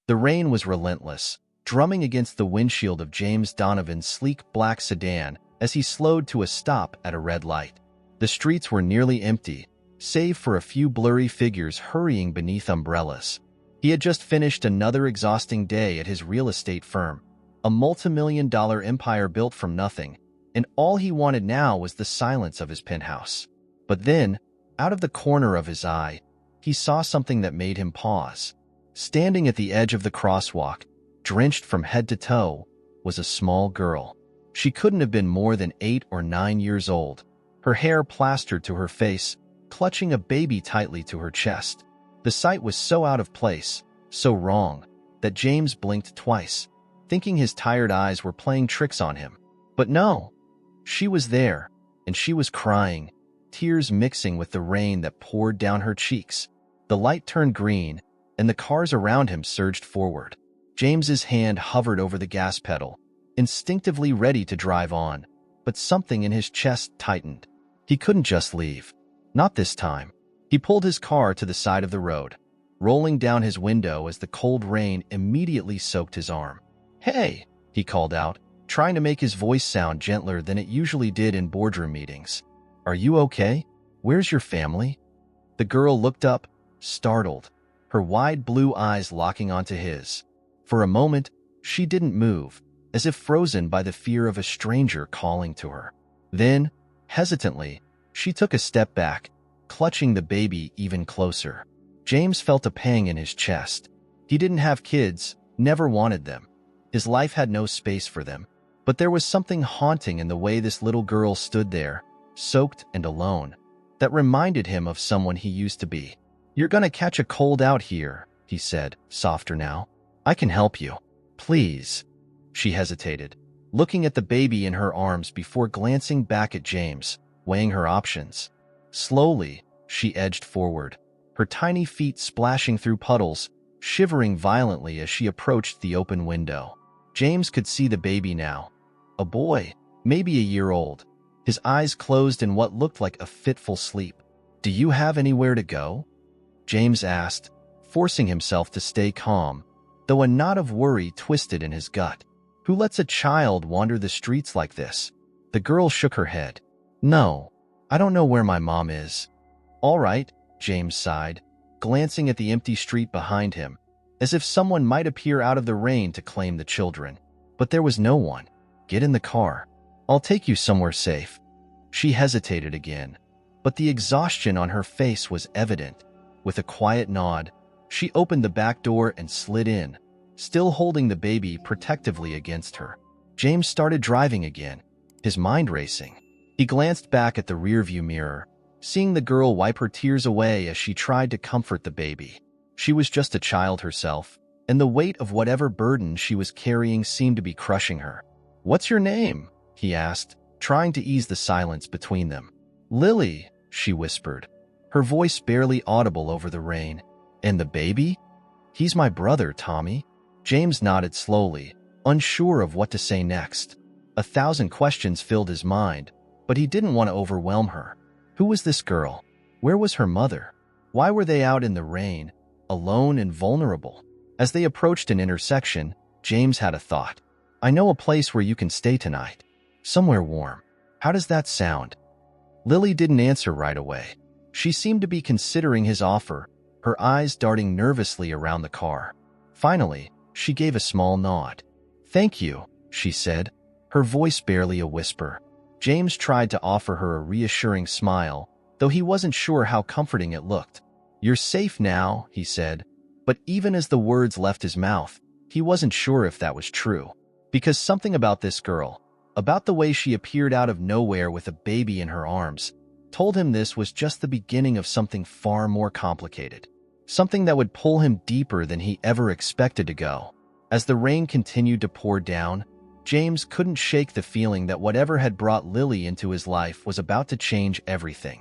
The rain was relentless, drumming against the windshield of James Donovan's sleek black sedan as he slowed to a stop at a red light. The streets were nearly empty, save for a few blurry figures hurrying beneath umbrellas. He had just finished another exhausting day at his real estate firm, a multi-million-dollar empire built from nothing, and all he wanted now was the silence of his penthouse. But then, out of the corner of his eye, he saw something that made him pause. Standing at the edge of the crosswalk, drenched from head to toe, was a small girl. She couldn't have been more than 8 or 9 years old, her hair plastered to her face, clutching a baby tightly to her chest. The sight was so out of place, so wrong, that James blinked twice, thinking his tired eyes were playing tricks on him. But no, she was there, and she was crying, tears mixing with the rain that poured down her cheeks. The light turned green, and the cars around him surged forward. James's hand hovered over the gas pedal, instinctively ready to drive on, but something in his chest tightened. He couldn't just leave. Not this time. He pulled his car to the side of the road, rolling down his window as the cold rain immediately soaked his arm. "Hey," he called out, trying to make his voice sound gentler than it usually did in boardroom meetings. "Are you okay? Where's your family?" The girl looked up, startled, her wide blue eyes locking onto his. For a moment, she didn't move, as if frozen by the fear of a stranger calling to her. Then, hesitantly, she took a step back, clutching the baby even closer. James felt a pang in his chest. He didn't have kids, never wanted them. His life had no space for them. But there was something haunting in the way this little girl stood there, soaked and alone, that reminded him of someone he used to be. "You're gonna catch a cold out here," he said, softer now. "I can help you. Please." She hesitated, looking at the baby in her arms before glancing back at James, weighing her options. Slowly, she edged forward, her tiny feet splashing through puddles, shivering violently as she approached the open window. James could see the baby now. A boy, maybe a year old, his eyes closed in what looked like a fitful sleep. "Do you have anywhere to go?" James asked, forcing himself to stay calm, though a knot of worry twisted in his gut. Who lets a child wander the streets like this? The girl shook her head. "No, I don't know where my mom is." "All right," James sighed, glancing at the empty street behind him, as if someone might appear out of the rain to claim the children. But there was no one. "Get in the car. I'll take you somewhere safe." She hesitated again, but the exhaustion on her face was evident. With a quiet nod, she opened the back door and slid in, still holding the baby protectively against her. James started driving again, his mind racing. He glanced back at the rearview mirror, seeing the girl wipe her tears away as she tried to comfort the baby. She was just a child herself, and the weight of whatever burden she was carrying seemed to be crushing her. "What's your name?" he asked, trying to ease the silence between them. "Lily," she whispered, her voice barely audible over the rain. "And the baby?" "He's my brother, Tommy." James nodded slowly, unsure of what to say next. 1,000 questions filled his mind, but he didn't want to overwhelm her. Who was this girl? Where was her mother? Why were they out in the rain, alone and vulnerable? As they approached an intersection, James had a thought. "I know a place where you can stay tonight. Somewhere warm. How does that sound?" Lily didn't answer right away. She seemed to be considering his offer, her eyes darting nervously around the car. Finally, she gave a small nod. "Thank you," she said, her voice barely a whisper. James tried to offer her a reassuring smile, though he wasn't sure how comforting it looked. "You're safe now," he said, but even as the words left his mouth, he wasn't sure if that was true. Because something about this girl, about the way she appeared out of nowhere with a baby in her arms, told him this was just the beginning of something far more complicated. Something that would pull him deeper than he ever expected to go. As the rain continued to pour down, James couldn't shake the feeling that whatever had brought Lily into his life was about to change everything.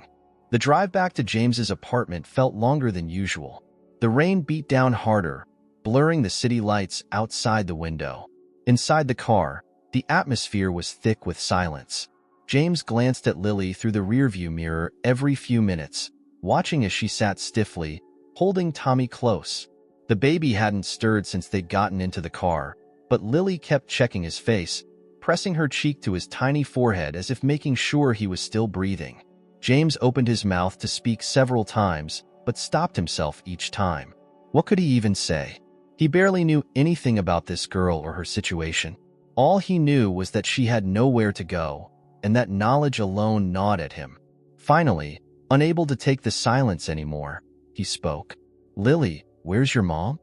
The drive back to James's apartment felt longer than usual. The rain beat down harder, blurring the city lights outside the window. Inside the car, the atmosphere was thick with silence. James glanced at Lily through the rearview mirror every few minutes, watching as she sat stiffly, holding Tommy close. The baby hadn't stirred since they'd gotten into the car, but Lily kept checking his face, pressing her cheek to his tiny forehead as if making sure he was still breathing. James opened his mouth to speak several times, but stopped himself each time. What could he even say? He barely knew anything about this girl or her situation. All he knew was that she had nowhere to go, and that knowledge alone gnawed at him. Finally, unable to take the silence anymore, he spoke. "Lily, where's your mom?"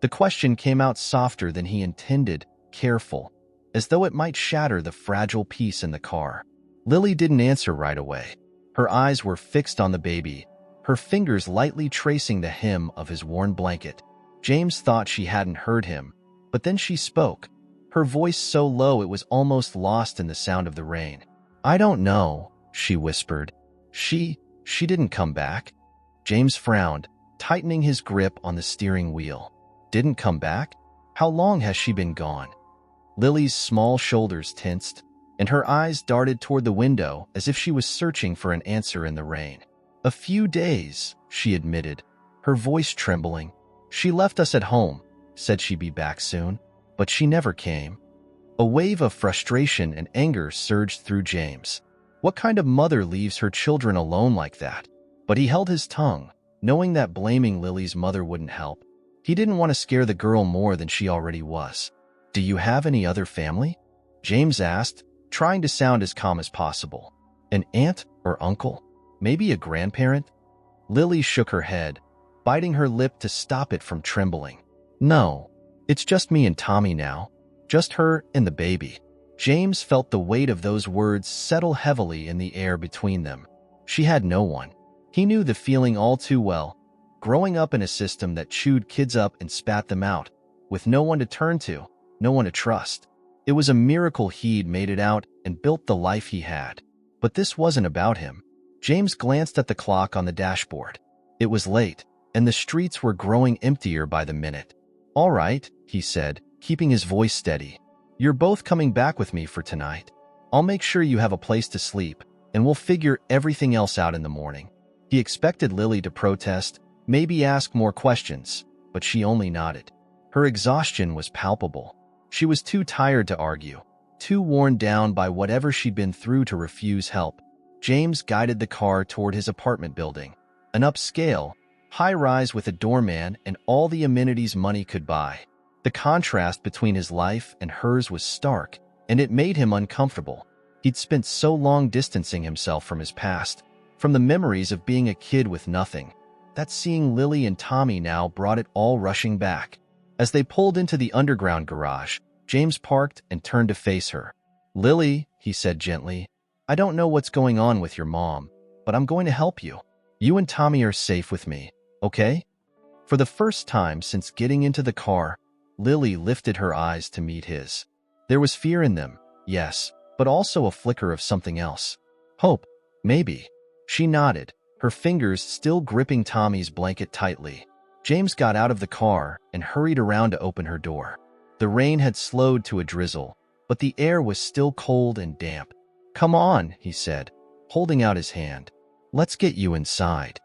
The question came out softer than he intended, careful, as though it might shatter the fragile peace in the car. Lily didn't answer right away. Her eyes were fixed on the baby, her fingers lightly tracing the hem of his worn blanket. James thought she hadn't heard him, but then she spoke, her voice so low it was almost lost in the sound of the rain. "I don't know," she whispered. She didn't come back." James frowned, tightening his grip on the steering wheel. "Didn't come back? How long has she been gone?" Lily's small shoulders tensed, and her eyes darted toward the window as if she was searching for an answer in the rain. "A few days," she admitted, her voice trembling. "She left us at home, said she'd be back soon, but she never came." A wave of frustration and anger surged through James. What kind of mother leaves her children alone like that? But he held his tongue, knowing that blaming Lily's mother wouldn't help. He didn't want to scare the girl more than she already was. "Do you have any other family?" James asked, trying to sound as calm as possible. "An aunt or uncle? Maybe a grandparent?" Lily shook her head, biting her lip to stop it from trembling. "No, it's just me and Tommy now. Just her and the baby." James felt the weight of those words settle heavily in the air between them. She had no one. He knew the feeling all too well, growing up in a system that chewed kids up and spat them out, with no one to turn to, no one to trust. It was a miracle he'd made it out and built the life he had. But this wasn't about him. James glanced at the clock on the dashboard. It was late, and the streets were growing emptier by the minute. "All right," he said, keeping his voice steady. "You're both coming back with me for tonight. I'll make sure you have a place to sleep, and we'll figure everything else out in the morning." He expected Lily to protest, maybe ask more questions, but she only nodded. Her exhaustion was palpable. She was too tired to argue, too worn down by whatever she'd been through to refuse help. James guided the car toward his apartment building, an upscale, high-rise with a doorman and all the amenities money could buy. The contrast between his life and hers was stark, and it made him uncomfortable. He'd spent so long distancing himself from his past, from the memories of being a kid with nothing, that seeing Lily and Tommy now brought it all rushing back. As they pulled into the underground garage, James parked and turned to face her. "Lily," he said gently, "I don't know what's going on with your mom, but I'm going to help you. You and Tommy are safe with me, okay?" For the first time since getting into the car, Lily lifted her eyes to meet his. There was fear in them, yes, but also a flicker of something else. Hope, maybe. She nodded, her fingers still gripping Tommy's blanket tightly. James got out of the car and hurried around to open her door. The rain had slowed to a drizzle, but the air was still cold and damp. "Come on," he said, holding out his hand. "Let's get you inside."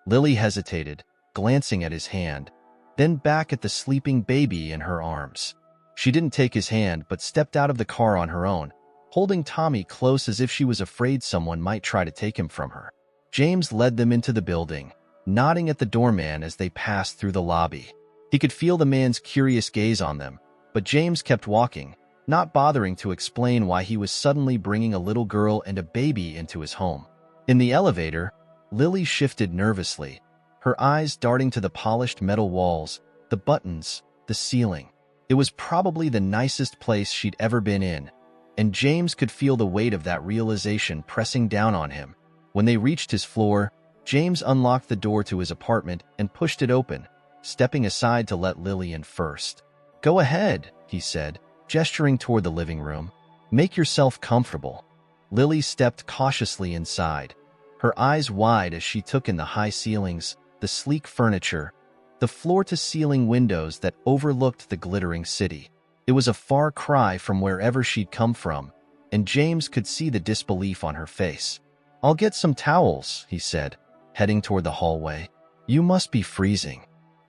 Lily hesitated, glancing at his hand, then back at the sleeping baby in her arms. She didn't take his hand but stepped out of the car on her own, holding Tommy close as if she was afraid someone might try to take him from her. James led them into the building, nodding at the doorman as they passed through the lobby. He could feel the man's curious gaze on them, but James kept walking, not bothering to explain why he was suddenly bringing a little girl and a baby into his home. In the elevator, Lily shifted nervously, her eyes darting to the polished metal walls, the buttons, the ceiling. It was probably the nicest place she'd ever been in, and James could feel the weight of that realization pressing down on him. When they reached his floor, James unlocked the door to his apartment and pushed it open, stepping aside to let Lily in first. "Go ahead," he said, gesturing toward the living room. "Make yourself comfortable." Lily stepped cautiously inside, her eyes wide as she took in the high ceilings, the sleek furniture, the floor-to-ceiling windows that overlooked the glittering city. It was a far cry from wherever she'd come from, and James could see the disbelief on her face. "I'll get some towels," he said, heading toward the hallway. "You must be freezing."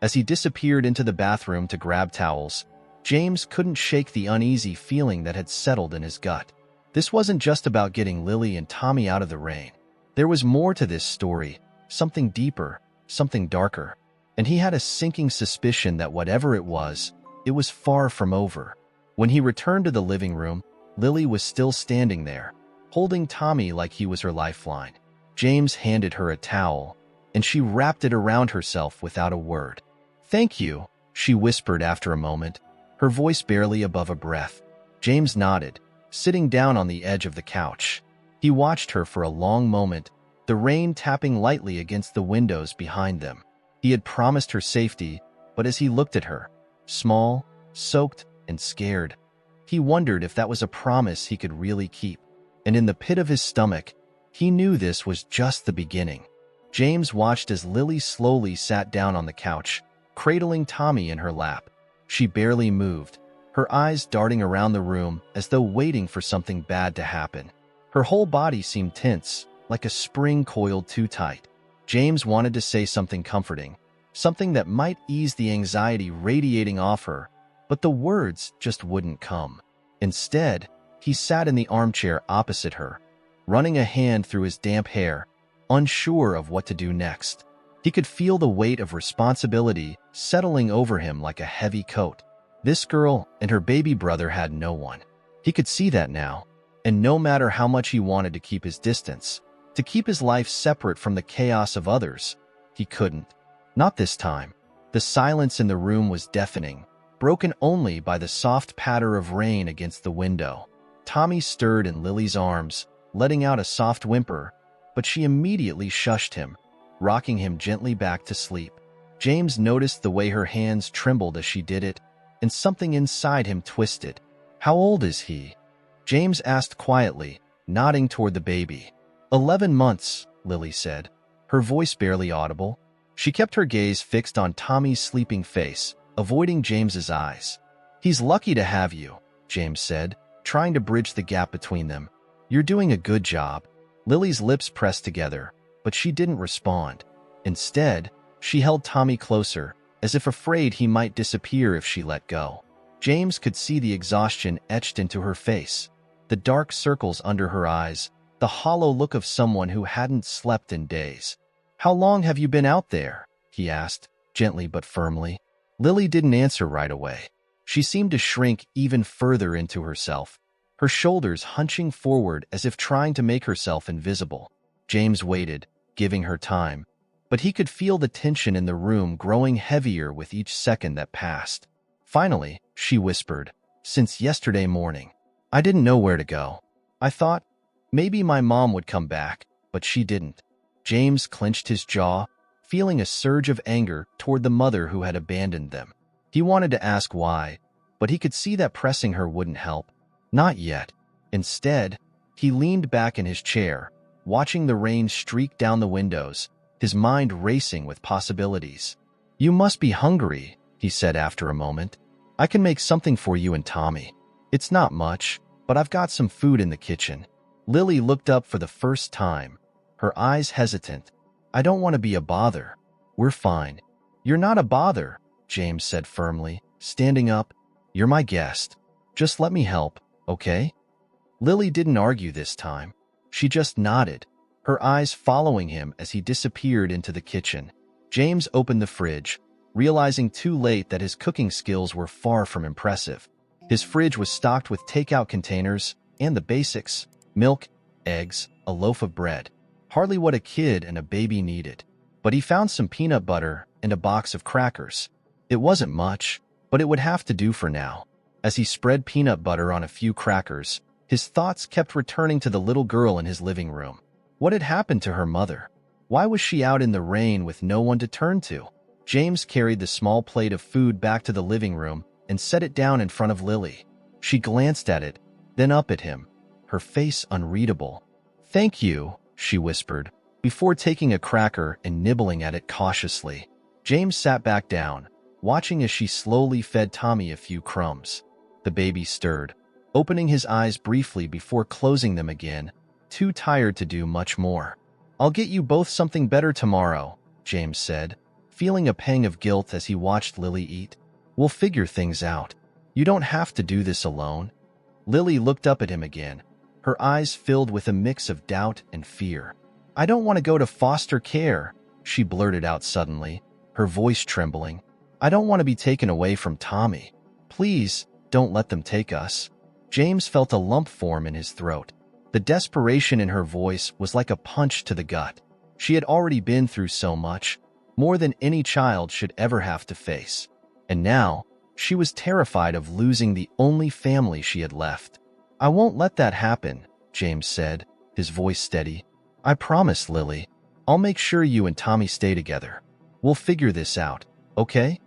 As he disappeared into the bathroom to grab towels, James couldn't shake the uneasy feeling that had settled in his gut. This wasn't just about getting Lily and Tommy out of the rain. There was more to this story, something deeper, something darker. And he had a sinking suspicion that whatever it was far from over. When he returned to the living room, Lily was still standing there, holding Tommy like he was her lifeline. James handed her a towel, and she wrapped it around herself without a word. "Thank you," she whispered after a moment, her voice barely above a breath. James nodded, sitting down on the edge of the couch. He watched her for a long moment, the rain tapping lightly against the windows behind them. He had promised her safety, but as he looked at her, small, soaked, and scared, he wondered if that was a promise he could really keep. And in the pit of his stomach, he knew this was just the beginning. James watched as Lily slowly sat down on the couch, cradling Tommy in her lap. She barely moved, her eyes darting around the room as though waiting for something bad to happen. Her whole body seemed tense, like a spring coiled too tight. James wanted to say something comforting, something that might ease the anxiety radiating off her, but the words just wouldn't come. Instead, he sat in the armchair opposite her, running a hand through his damp hair, unsure of what to do next. He could feel the weight of responsibility settling over him like a heavy coat. This girl and her baby brother had no one. He could see that now, and no matter how much he wanted to keep his distance, to keep his life separate from the chaos of others, he couldn't. Not this time. The silence in the room was deafening, broken only by the soft patter of rain against the window. Tommy stirred in Lily's arms, letting out a soft whimper, but she immediately shushed him, rocking him gently back to sleep. James noticed the way her hands trembled as she did it, and something inside him twisted. "How old is he?" James asked quietly, nodding toward the baby. 11 months, Lily said, her voice barely audible. She kept her gaze fixed on Tommy's sleeping face, avoiding James's eyes. "He's lucky to have you," James said, trying to bridge the gap between them. "You're doing a good job." Lily's lips pressed together, but she didn't respond. Instead, she held Tommy closer, as if afraid he might disappear if she let go. James could see the exhaustion etched into her face, the dark circles under her eyes, the hollow look of someone who hadn't slept in days. "How long have you been out there?" he asked, gently but firmly. Lily didn't answer right away. She seemed to shrink even further into herself, her shoulders hunching forward as if trying to make herself invisible. James waited, giving her time, but he could feel the tension in the room growing heavier with each second that passed. Finally, she whispered, "Since yesterday morning. I didn't know where to go. I thought maybe my mom would come back, but she didn't." James clenched his jaw, feeling a surge of anger toward the mother who had abandoned them. He wanted to ask why, but he could see that pressing her wouldn't help. Not yet. Instead, he leaned back in his chair, watching the rain streak down the windows, his mind racing with possibilities. "You must be hungry," he said after a moment. "I can make something for you and Tommy. It's not much, but I've got some food in the kitchen." Lily looked up for the first time, her eyes hesitant. "I don't want to be a bother. We're fine." "You're not a bother," James said firmly, standing up. "You're my guest. Just let me help, okay?" Lily didn't argue this time. She just nodded, her eyes following him as he disappeared into the kitchen. James opened the fridge, realizing too late that his cooking skills were far from impressive. His fridge was stocked with takeout containers and the basics: milk, eggs, a loaf of bread. Hardly what a kid and a baby needed. But he found some peanut butter and a box of crackers. It wasn't much, but it would have to do for now. As he spread peanut butter on a few crackers, his thoughts kept returning to the little girl in his living room. What had happened to her mother? Why was she out in the rain with no one to turn to? James carried the small plate of food back to the living room and set it down in front of Lily. She glanced at it, then up at him, her face unreadable. "Thank you," she whispered, before taking a cracker and nibbling at it cautiously. James sat back down, watching as she slowly fed Tommy a few crumbs. The baby stirred, opening his eyes briefly before closing them again, too tired to do much more. "I'll get you both something better tomorrow," James said, feeling a pang of guilt as he watched Lily eat. "We'll figure things out. You don't have to do this alone." Lily looked up at him again, her eyes filled with a mix of doubt and fear. "I don't want to go to foster care," she blurted out suddenly, her voice trembling. "I don't want to be taken away from Tommy. Please, don't let them take us." James felt a lump form in his throat. The desperation in her voice was like a punch to the gut. She had already been through so much, more than any child should ever have to face. And now, she was terrified of losing the only family she had left. "I won't let that happen," James said, his voice steady. "I promise, Lily. I'll make sure you and Tommy stay together. We'll figure this out, okay?"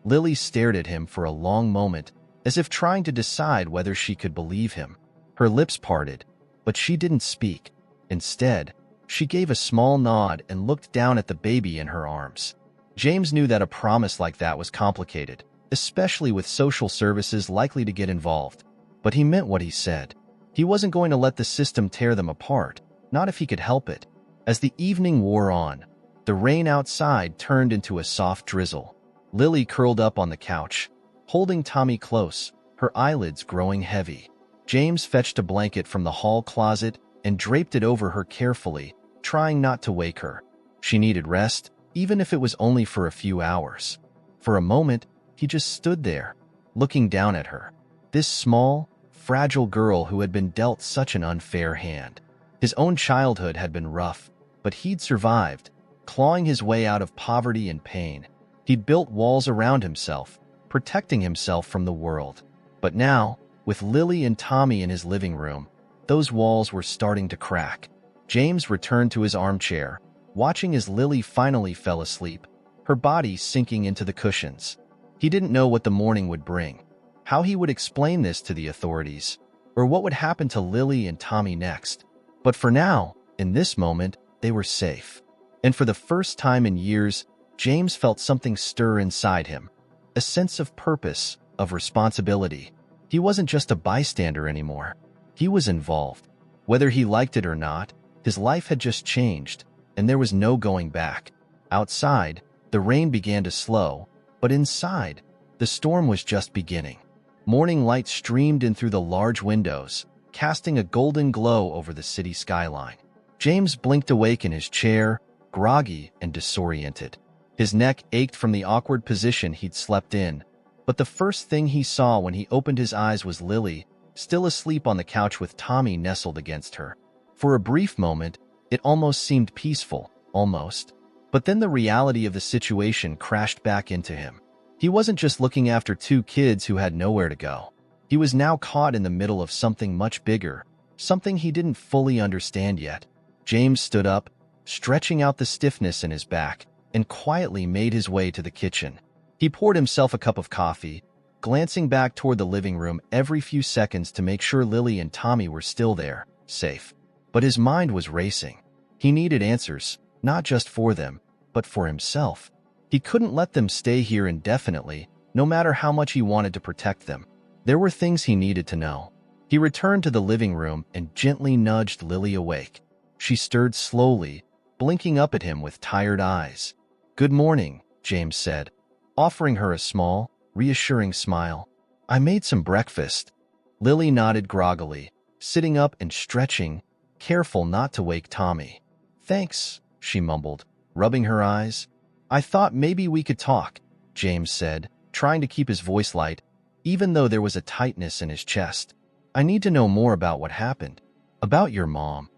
Lily stared at him for a long moment, as if trying to decide whether she could believe him. Her lips parted, but she didn't speak. Instead, she gave a small nod and looked down at the baby in her arms. James knew that a promise like that was complicated, especially with social services likely to get involved. But he meant what he said. He wasn't going to let the system tear them apart, not if he could help it. As the evening wore on, the rain outside turned into a soft drizzle. Lily curled up on the couch, holding Tommy close, her eyelids growing heavy. James fetched a blanket from the hall closet and draped it over her carefully, trying not to wake her. She needed rest, even if it was only for a few hours. For a moment, he just stood there, looking down at her. This small, fragile girl who had been dealt such an unfair hand. His own childhood had been rough, but he'd survived, clawing his way out of poverty and pain. He'd built walls around himself, protecting himself from the world. But now, with Lily and Tommy in his living room, those walls were starting to crack. James returned to his armchair, watching as Lily finally fell asleep, her body sinking into the cushions. He didn't know what the morning would bring, how he would explain this to the authorities, or what would happen to Lily and Tommy next. But for now, in this moment, they were safe. And for the first time in years, James felt something stir inside him, a sense of purpose, of responsibility. He wasn't just a bystander anymore. He was involved. Whether he liked it or not, his life had just changed, and there was no going back. Outside, the rain began to slow, but inside, the storm was just beginning. Morning light streamed in through the large windows, casting a golden glow over the city skyline. James blinked awake in his chair, groggy and disoriented. His neck ached from the awkward position he'd slept in, but the first thing he saw when he opened his eyes was Lily, still asleep on the couch with Tommy nestled against her. For a brief moment, it almost seemed peaceful, almost. But then the reality of the situation crashed back into him. He wasn't just looking after two kids who had nowhere to go. He was now caught in the middle of something much bigger, something he didn't fully understand yet. James stood up, stretching out the stiffness in his back, and quietly made his way to the kitchen. He poured himself a cup of coffee, glancing back toward the living room every few seconds to make sure Lily and Tommy were still there, safe. But his mind was racing. He needed answers, not just for them, but for himself. He couldn't let them stay here indefinitely, no matter how much he wanted to protect them. There were things he needed to know. He returned to the living room and gently nudged Lily awake. She stirred slowly, blinking up at him with tired eyes. "Good morning," James said, offering her a small, reassuring smile. "I made some breakfast." Lily nodded groggily, sitting up and stretching, careful not to wake Tommy. "Thanks," she mumbled, rubbing her eyes. "I thought maybe we could talk," James said, trying to keep his voice light, even though there was a tightness in his chest. "I need to know more about what happened. About your mom."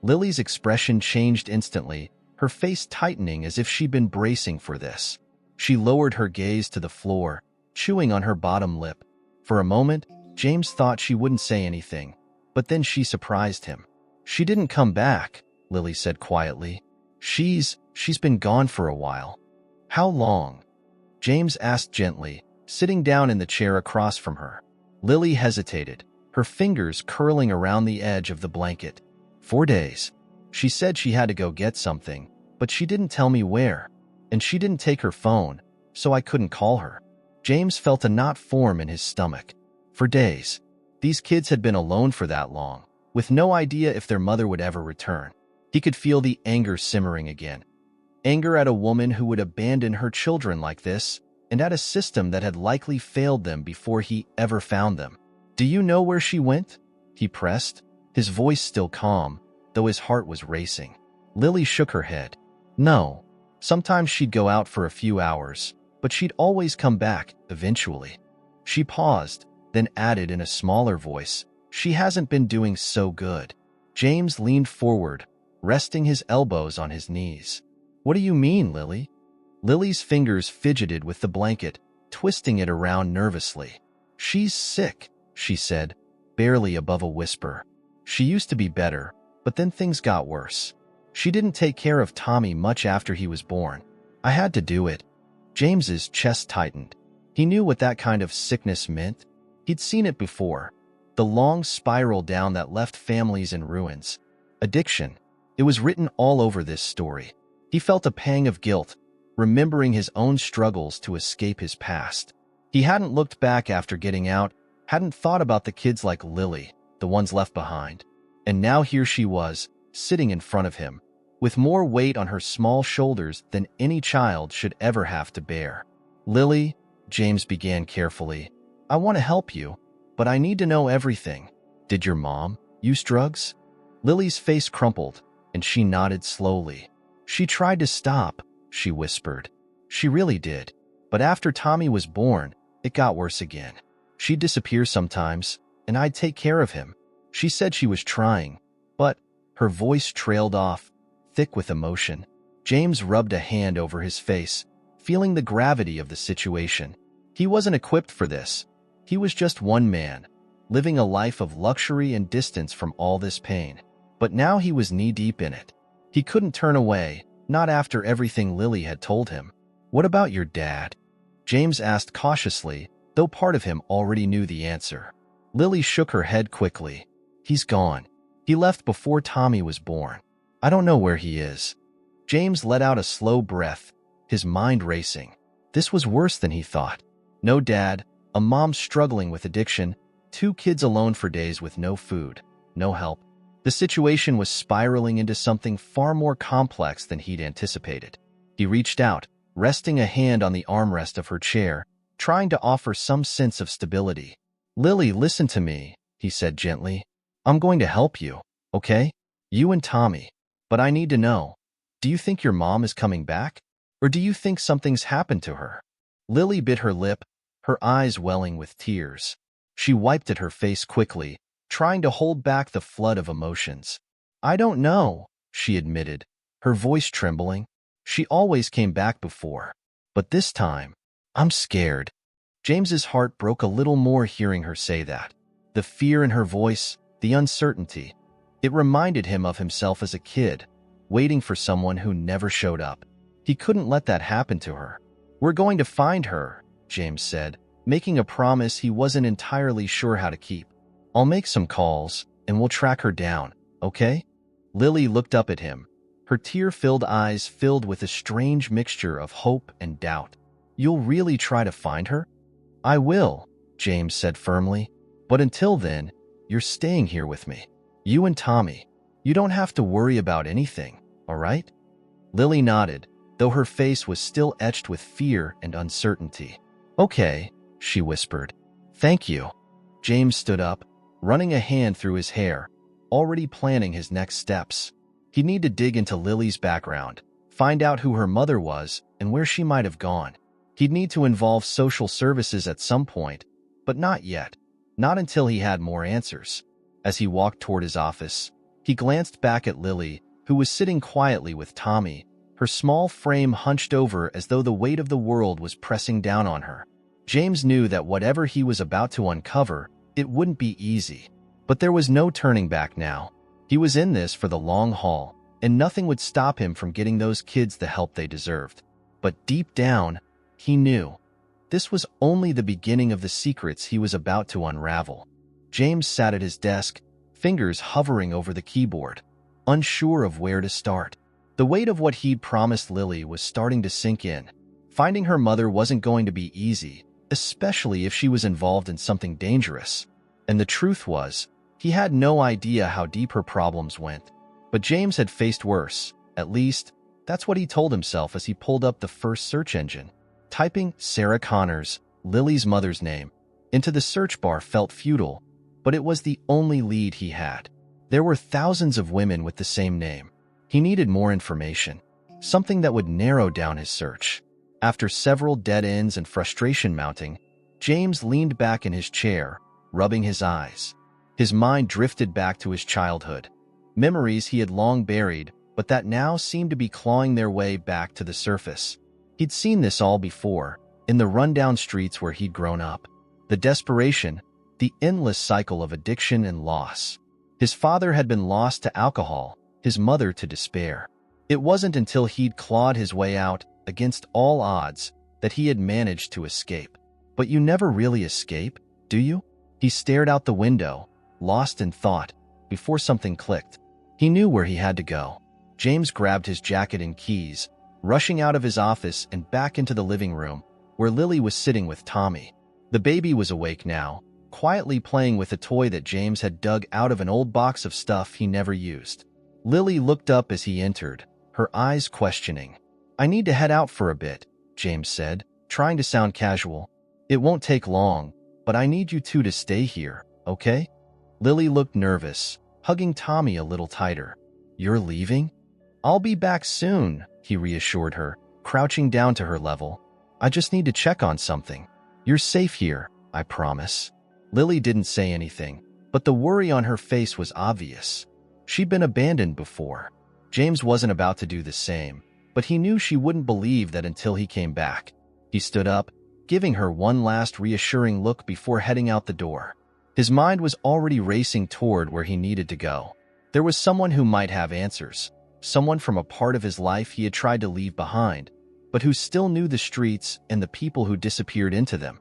Lily's expression changed instantly, her face tightening as if she'd been bracing for this. She lowered her gaze to the floor, chewing on her bottom lip. For a moment, James thought she wouldn't say anything, but then she surprised him. "She didn't come back," Lily said quietly. She's been gone for a while." "How long?" James asked gently, sitting down in the chair across from her. Lily hesitated, her fingers curling around the edge of the blanket. 4 days. She said she had to go get something, but she didn't tell me where, and she didn't take her phone, so I couldn't call her." James felt a knot form in his stomach. For days. These kids had been alone for that long, with no idea if their mother would ever return. He could feel the anger simmering again. Anger at a woman who would abandon her children like this, and at a system that had likely failed them before he ever found them. "Do you know where she went?" he pressed, his voice still calm, though his heart was racing. Lily shook her head. "No. Sometimes she'd go out for a few hours, but she'd always come back, eventually." She paused, then added in a smaller voice, "She hasn't been doing so good." James leaned forward, resting his elbows on his knees. "What do you mean, Lily?" Lily's fingers fidgeted with the blanket, twisting it around nervously. "She's sick," she said, barely above a whisper. "She used to be better, but then things got worse. She didn't take care of Tommy much after he was born. I had to do it." James's chest tightened. He knew what that kind of sickness meant. He'd seen it before. The long spiral down that left families in ruins. Addiction. It was written all over this story. He felt a pang of guilt, remembering his own struggles to escape his past. He hadn't looked back after getting out, hadn't thought about the kids like Lily, the ones left behind. And now here she was, sitting in front of him, with more weight on her small shoulders than any child should ever have to bear. "Lily," James began carefully, "I want to help you, but I need to know everything. Did your mom use drugs?" Lily's face crumpled, and she nodded slowly. "She tried to stop," she whispered. "She really did. But after Tommy was born, it got worse again. She'd disappear sometimes, and I'd take care of him. She said she was trying, but—" Her voice trailed off, thick with emotion. James rubbed a hand over his face, feeling the gravity of the situation. He wasn't equipped for this. He was just one man, living a life of luxury and distance from all this pain. But now he was knee-deep in it. He couldn't turn away, not after everything Lily had told him. "What about your dad?" James asked cautiously, though part of him already knew the answer. Lily shook her head quickly. "He's gone. He left before Tommy was born. I don't know where he is." James let out a slow breath, his mind racing. This was worse than he thought. No dad, a mom struggling with addiction, 2 kids alone for days with no food, no help. The situation was spiraling into something far more complex than he'd anticipated. He reached out, resting a hand on the armrest of her chair, trying to offer some sense of stability. "Lily, listen to me," he said gently. "I'm going to help you, okay? You and Tommy. But I need to know, do you think your mom is coming back? Or do you think something's happened to her?" Lily bit her lip, her eyes welling with tears. She wiped at her face quickly, trying to hold back the flood of emotions. "I don't know," she admitted, her voice trembling. "She always came back before. But this time, I'm scared." James's heart broke a little more hearing her say that. The fear in her voice, the uncertainty. It reminded him of himself as a kid, waiting for someone who never showed up. He couldn't let that happen to her. "We're going to find her," James said, making a promise he wasn't entirely sure how to keep. "I'll make some calls, and we'll track her down, okay?" Lily looked up at him, her tear-filled eyes filled with a strange mixture of hope and doubt. "You'll really try to find her?" "I will," James said firmly. "But until then, you're staying here with me. You and Tommy. You don't have to worry about anything, all right?" Lily nodded, though her face was still etched with fear and uncertainty. "Okay," she whispered. "Thank you." James stood up, running a hand through his hair, already planning his next steps. He'd need to dig into Lily's background, find out who her mother was and where she might have gone. He'd need to involve social services at some point, but not yet. Not until he had more answers. As he walked toward his office, he glanced back at Lily, who was sitting quietly with Tommy, her small frame hunched over as though the weight of the world was pressing down on her. James knew that whatever he was about to uncover, it wouldn't be easy. But there was no turning back now. He was in this for the long haul, and nothing would stop him from getting those kids the help they deserved. But deep down, he knew. This was only the beginning of the secrets he was about to unravel. James sat at his desk, fingers hovering over the keyboard, unsure of where to start. The weight of what he'd promised Lily was starting to sink in. Finding her mother wasn't going to be easy, especially if she was involved in something dangerous. And the truth was, he had no idea how deep her problems went. But James had faced worse, at least, That's what he told himself as he pulled up the first search engine. Typing Sarah Connors, Lily's mother's name, into the search bar felt futile, but it was the only lead he had. There were thousands of women with the same name. He needed more information, something that would narrow down his search. After several dead ends and frustration mounting, James leaned back in his chair, rubbing his eyes. His mind drifted back to his childhood, memories he had long buried, but that now seemed to be clawing their way back to the surface. He'd seen this all before, in the rundown streets where he'd grown up. The desperation, the endless cycle of addiction and loss. His father had been lost to alcohol, his mother to despair. It wasn't until he'd clawed his way out, against all odds, that he had managed to escape. But you never really escape, do you? He stared out the window, lost in thought, before something clicked. He knew where he had to go. James grabbed his jacket and keys, rushing out of his office and back into the living room, where Lily was sitting with Tommy. The baby was awake now, quietly playing with a toy that James had dug out of an old box of stuff he never used. Lily looked up as he entered, her eyes questioning. "I need to head out for a bit," James said, trying to sound casual. "It won't take long, but I need you two to stay here, okay?" Lily looked nervous, hugging Tommy a little tighter. "You're leaving?" "I'll be back soon," he reassured her, crouching down to her level. "I just need to check on something. You're safe here, I promise." Lily didn't say anything, but the worry on her face was obvious. She'd been abandoned before. James wasn't about to do the same, but he knew she wouldn't believe that until he came back. He stood up, giving her one last reassuring look before heading out the door. His mind was already racing toward where he needed to go. There was someone who might have answers, someone from a part of his life he had tried to leave behind, but who still knew the streets and the people who disappeared into them.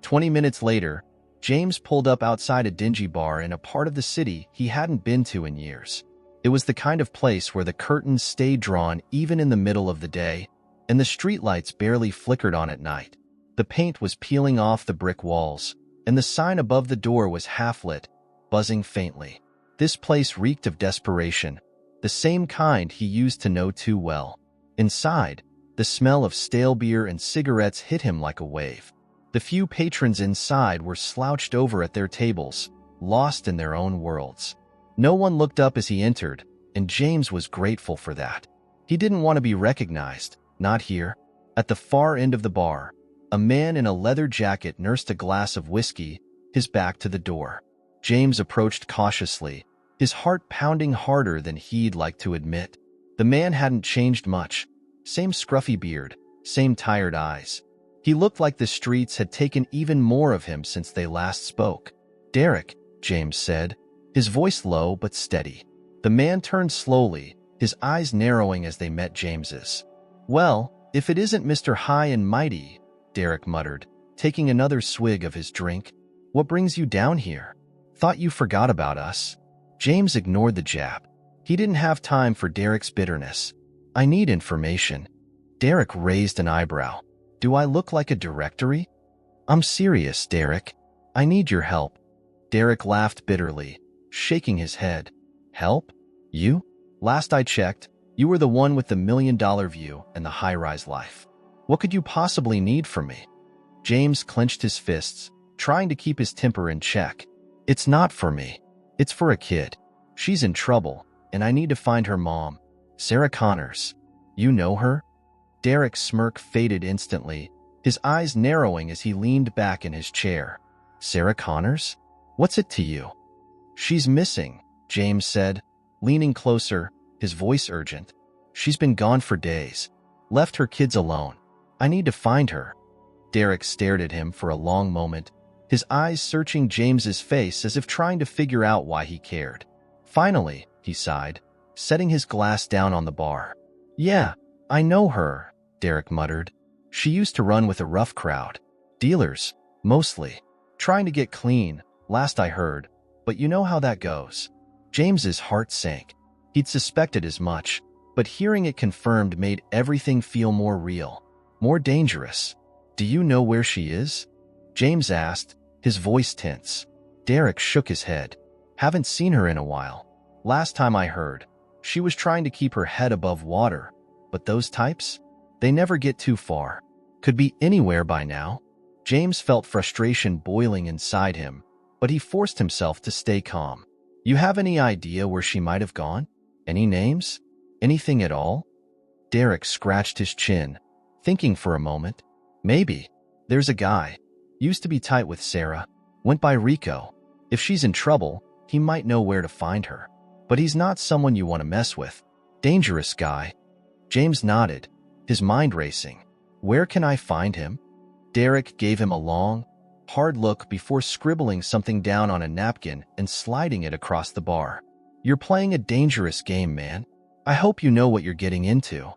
20 minutes later, James pulled up outside a dingy bar in a part of the city he hadn't been to in years. It was the kind of place where the curtains stayed drawn even in the middle of the day, and the streetlights barely flickered on at night. The paint was peeling off the brick walls, and the sign above the door was half-lit, buzzing faintly. This place reeked of desperation, the same kind he used to know too well. Inside, the smell of stale beer and cigarettes hit him like a wave. The few patrons inside were slouched over at their tables, lost in their own worlds. No one looked up as he entered, and James was grateful for that. He didn't want to be recognized, not here. At the far end of the bar, a man in a leather jacket nursed a glass of whiskey, his back to the door. James approached cautiously, his heart pounding harder than he'd like to admit. The man hadn't changed much. Same scruffy beard, same tired eyes. He looked like the streets had taken even more of him since they last spoke. "Derek," James said, his voice low but steady. The man turned slowly, his eyes narrowing as they met James's. "Well, if it isn't Mr. High and Mighty," Derek muttered, taking another swig of his drink. "What brings you down here? Thought you forgot about us." James ignored the jab. He didn't have time for Derek's bitterness. "I need information." Derek raised an eyebrow. "Do I look like a directory?" "I'm serious, Derek. I need your help." Derek laughed bitterly, shaking his head. "Help? You? Last I checked, you were the one with the $1 million view and the high-rise life. What could you possibly need from me?" James clenched his fists, trying to keep his temper in check. "It's not for me. It's for a kid. She's in trouble, and I need to find her mom, Sarah Connors. You know her?" Derek's smirk faded instantly, his eyes narrowing as he leaned back in his chair. "Sarah Connors? What's it to you?" "She's missing," James said, leaning closer, his voice urgent. "She's been gone for days. Left her kids alone. I need to find her." Derek stared at him for a long moment, his eyes searching James's face as if trying to figure out why he cared. Finally, he sighed, setting his glass down on the bar. "Yeah, I know her," Derek muttered. "She used to run with a rough crowd. Dealers, mostly. Trying to get clean, last I heard. But you know how that goes." James's heart sank. He'd suspected as much, but hearing it confirmed made everything feel more real, more dangerous. "Do you know where she is?" James asked, his voice tense. Derek shook his head. "Haven't seen her in a while. Last time I heard, she was trying to keep her head above water. But those types? They never get too far. Could be anywhere by now. James felt frustration boiling inside him, but he forced himself to stay calm. You have any idea where she might have gone? Any names? Anything at all? Derek scratched his chin, thinking for a moment. Maybe. There's a guy. Used to be tight with Sarah. Went by Rico. If she's in trouble, he might know where to find her. But he's not someone you want to mess with. Dangerous guy. James nodded, his mind racing. Where can I find him? Derek gave him a long, hard look before scribbling something down on a napkin and sliding it across the bar. You're playing a dangerous game, man. I hope you know what you're getting into.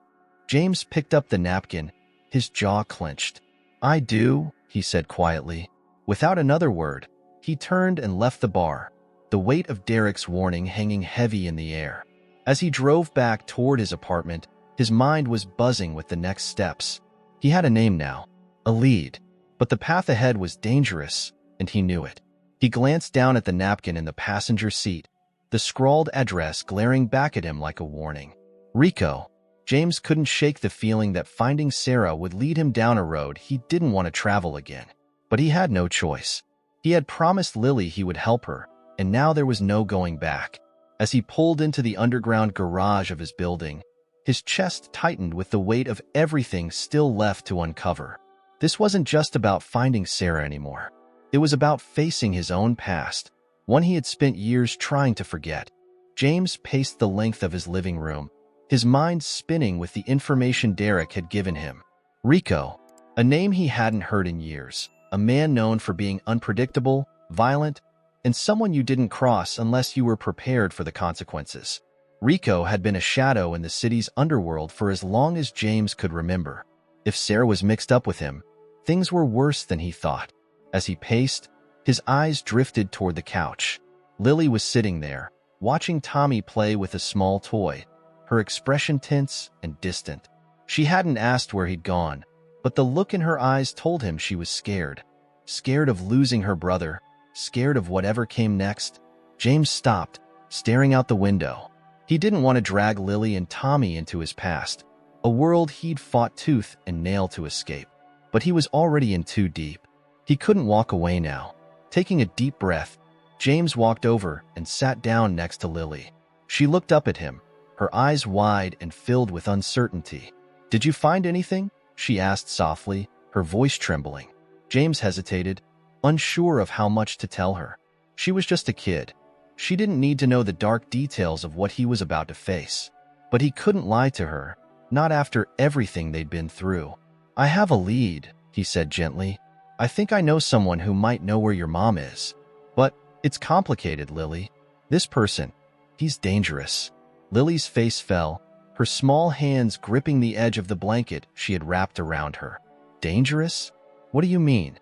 James picked up the napkin, his jaw clenched. I do, he said quietly. Without another word, he turned and left the bar, the weight of Derek's warning hanging heavy in the air. As he drove back toward his apartment, his mind was buzzing with the next steps. He had a name now, a lead, but the path ahead was dangerous, and he knew it. He glanced down at the napkin in the passenger seat, the scrawled address glaring back at him like a warning. Rico. James couldn't shake the feeling that finding Sarah would lead him down a road he didn't want to travel again. But he had no choice. He had promised Lily he would help her, and now there was no going back. As he pulled into the underground garage of his building, his chest tightened with the weight of everything still left to uncover. This wasn't just about finding Sarah anymore. It was about facing his own past, one he had spent years trying to forget. James paced the length of his living room, his mind spinning with the information Derek had given him. Rico, a name he hadn't heard in years, a man known for being unpredictable, violent, and someone you didn't cross unless you were prepared for the consequences. Rico had been a shadow in the city's underworld for as long as James could remember. If Sarah was mixed up with him, things were worse than he thought. As he paced, his eyes drifted toward the couch. Lily was sitting there, watching Tommy play with a small toy, her expression tense and distant. She hadn't asked where he'd gone, but the look in her eyes told him she was scared. Scared of losing her brother, scared of whatever came next. James stopped, staring out the window. He didn't want to drag Lily and Tommy into his past, a world he'd fought tooth and nail to escape. But he was already in too deep. He couldn't walk away now. Taking a deep breath, James walked over and sat down next to Lily. She looked up at him, her eyes wide and filled with uncertainty. Did you find anything? She asked softly, her voice trembling. James hesitated, unsure of how much to tell her. She was just a kid. She didn't need to know the dark details of what he was about to face. But he couldn't lie to her, not after everything they'd been through. I have a lead, he said gently. I think I know someone who might know where your mom is. But it's complicated, Lily. This person, he's dangerous. Lily's face fell, her small hands gripping the edge of the blanket she had wrapped around her. Dangerous? What do you mean?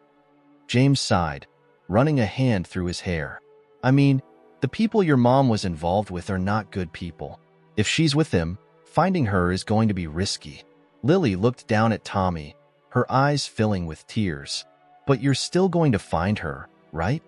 James sighed, running a hand through his hair. I mean, the people your mom was involved with are not good people. If she's with them, finding her is going to be risky. Lily looked down at Tommy, her eyes filling with tears. But you're still going to find her, right?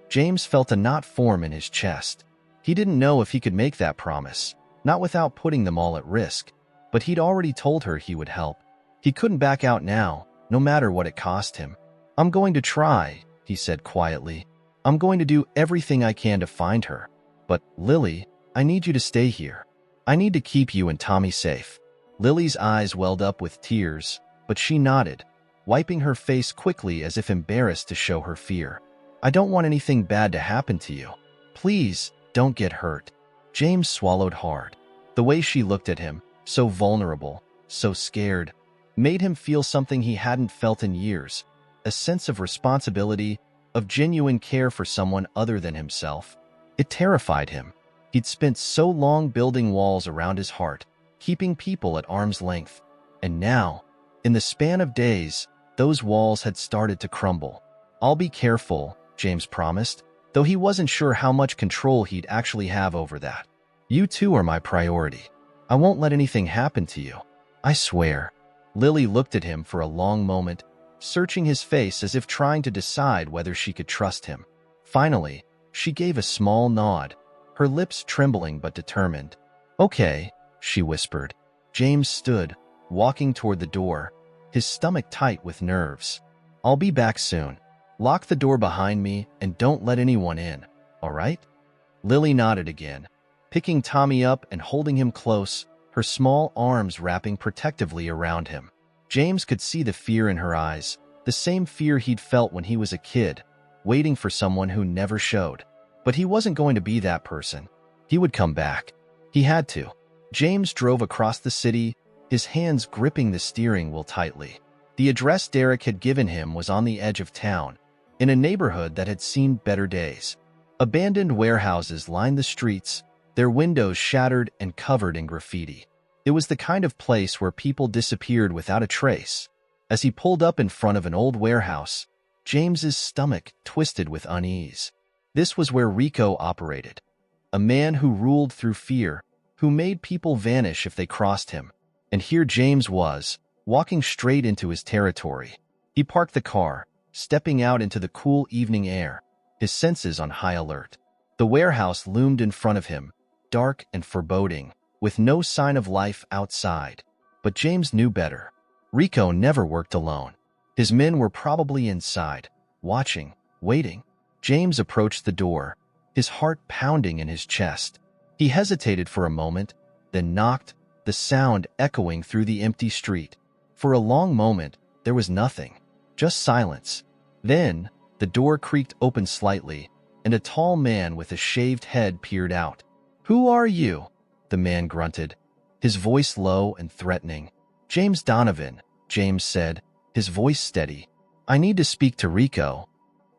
James felt a knot form in his chest. He didn't know if he could make that promise, not without putting them all at risk. But he'd already told her he would help. He couldn't back out now, no matter what it cost him. I'm going to try, he said quietly. I'm going to do everything I can to find her. But, Lily, I need you to stay here. I need to keep you and Tommy safe. Lily's eyes welled up with tears, but she nodded, wiping her face quickly as if embarrassed to show her fear. I don't want anything bad to happen to you. Please, don't get hurt. James swallowed hard. The way she looked at him, so vulnerable, so scared, made him feel something he hadn't felt in years, a sense of responsibility, of genuine care for someone other than himself. It terrified him. He'd spent so long building walls around his heart, keeping people at arm's length. And now, in the span of days, those walls had started to crumble. I'll be careful, James promised, though he wasn't sure how much control he'd actually have over that. You two are my priority. I won't let anything happen to you. I swear. Lily looked at him for a long moment, searching his face as if trying to decide whether she could trust him. Finally, she gave a small nod, her lips trembling but determined. Okay, she whispered. James stood, walking toward the door, his stomach tight with nerves. "I'll be back soon. Lock the door behind me and don't let anyone in, all right?" Lily nodded again, picking Tommy up and holding him close, her small arms wrapping protectively around him. James could see the fear in her eyes, the same fear he'd felt when he was a kid, waiting for someone who never showed. But he wasn't going to be that person. He would come back. He had to. James drove across the city, his hands gripping the steering wheel tightly. The address Derek had given him was on the edge of town, in a neighborhood that had seen better days. Abandoned warehouses lined the streets, their windows shattered and covered in graffiti. It was the kind of place where people disappeared without a trace. As he pulled up in front of an old warehouse, James's stomach twisted with unease. This was where Rico operated. A man who ruled through fear, who made people vanish if they crossed him. And here James was, walking straight into his territory. He parked the car, stepping out into the cool evening air, his senses on high alert. The warehouse loomed in front of him, dark and foreboding, with no sign of life outside. But James knew better. Rico never worked alone. His men were probably inside, watching, waiting. James approached the door, his heart pounding in his chest. He hesitated for a moment, then knocked, the sound echoing through the empty street. For a long moment, there was nothing, just silence. Then, the door creaked open slightly, and a tall man with a shaved head peered out. "Who are you?" the man grunted, his voice low and threatening. "James Donovan," James said, his voice steady. "I need to speak to Rico."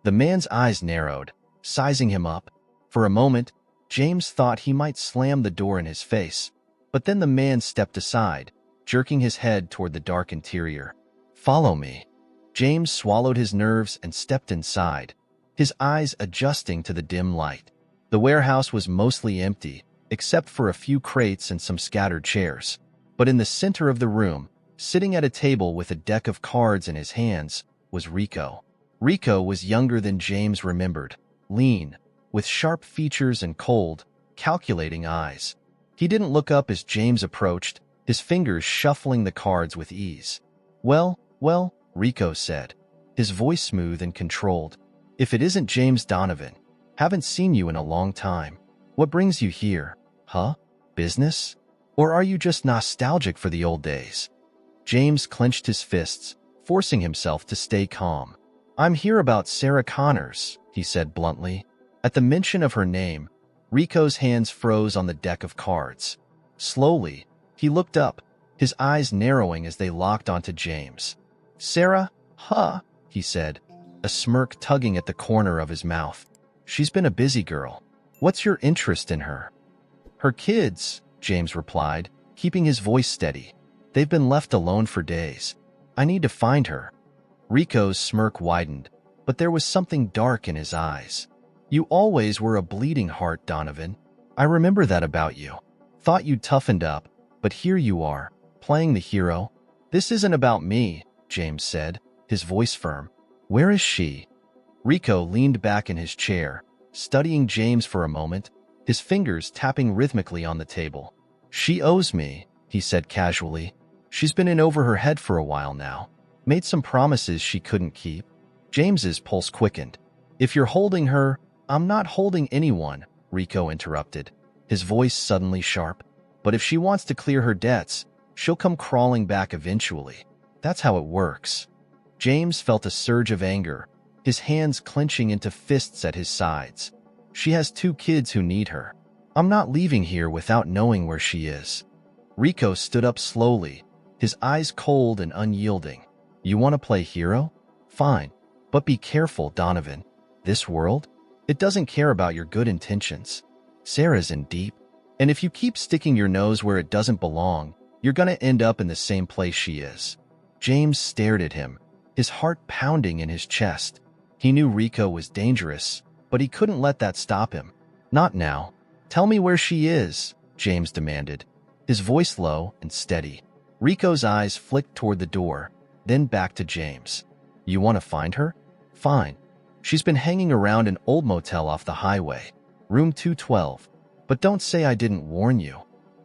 The man's eyes narrowed, sizing him up. For a moment, James thought he might slam the door in his face, but then the man stepped aside, jerking his head toward the dark interior. "Follow me." James swallowed his nerves and stepped inside, his eyes adjusting to the dim light. The warehouse was mostly empty, except for a few crates and some scattered chairs. But in the center of the room, sitting at a table with a deck of cards in his hands, was Rico. Rico was younger than James remembered, lean, with sharp features and cold, calculating eyes. He didn't look up as James approached, his fingers shuffling the cards with ease. Well, Rico said, his voice smooth and controlled. "If it isn't James Donovan, haven't seen you in a long time. What brings you here? Huh? Business? Or are you just nostalgic for the old days?" James clenched his fists, forcing himself to stay calm. "I'm here about Sarah Connors," he said bluntly. At the mention of her name, Rico's hands froze on the deck of cards. Slowly, he looked up, his eyes narrowing as they locked onto James. "Sarah? Huh?" he said, a smirk tugging at the corner of his mouth. "She's been a busy girl. What's your interest in her?" "Her kids," James replied, keeping his voice steady. "They've been left alone for days. I need to find her." Rico's smirk widened, but there was something dark in his eyes. "You always were a bleeding heart, Donovan. I remember that about you. Thought you'd toughened up, but here you are, playing the hero." "This isn't about me," James said, his voice firm. "Where is she?" Rico leaned back in his chair, studying James for a moment, his fingers tapping rhythmically on the table. "She owes me," he said casually. "She's been in over her head for a while now. Made some promises she couldn't keep." James's pulse quickened. "If you're holding her, I'm not holding anyone," Rico interrupted, his voice suddenly sharp. "But if she wants to clear her debts, she'll come crawling back eventually. That's how it works." James felt a surge of anger, his hands clenching into fists at his sides. "She has 2 kids who need her. I'm not leaving here without knowing where she is." Rico stood up slowly, his eyes cold and unyielding. "You want to play hero? Fine. But be careful, Donovan. This world? It doesn't care about your good intentions. Sarah's in deep. And if you keep sticking your nose where it doesn't belong, you're gonna end up in the same place she is." James stared at him, his heart pounding in his chest. He knew Rico was dangerous, but he couldn't let that stop him. "Not now. Tell me where she is," James demanded, his voice low and steady. Rico's eyes flicked toward the door, then back to James. "You want to find her? Fine. She's been hanging around an old motel off the highway, room 212. But don't say I didn't warn you."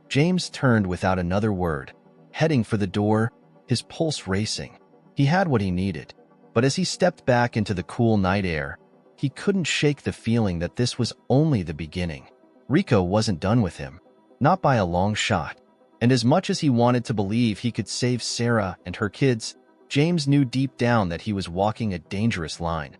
James turned without another word, heading for the door, his pulse racing. He had what he needed, but as he stepped back into the cool night air, he couldn't shake the feeling that this was only the beginning. Rico wasn't done with him, not by a long shot. And as much as he wanted to believe he could save Sarah and her kids, James knew deep down that he was walking a dangerous line,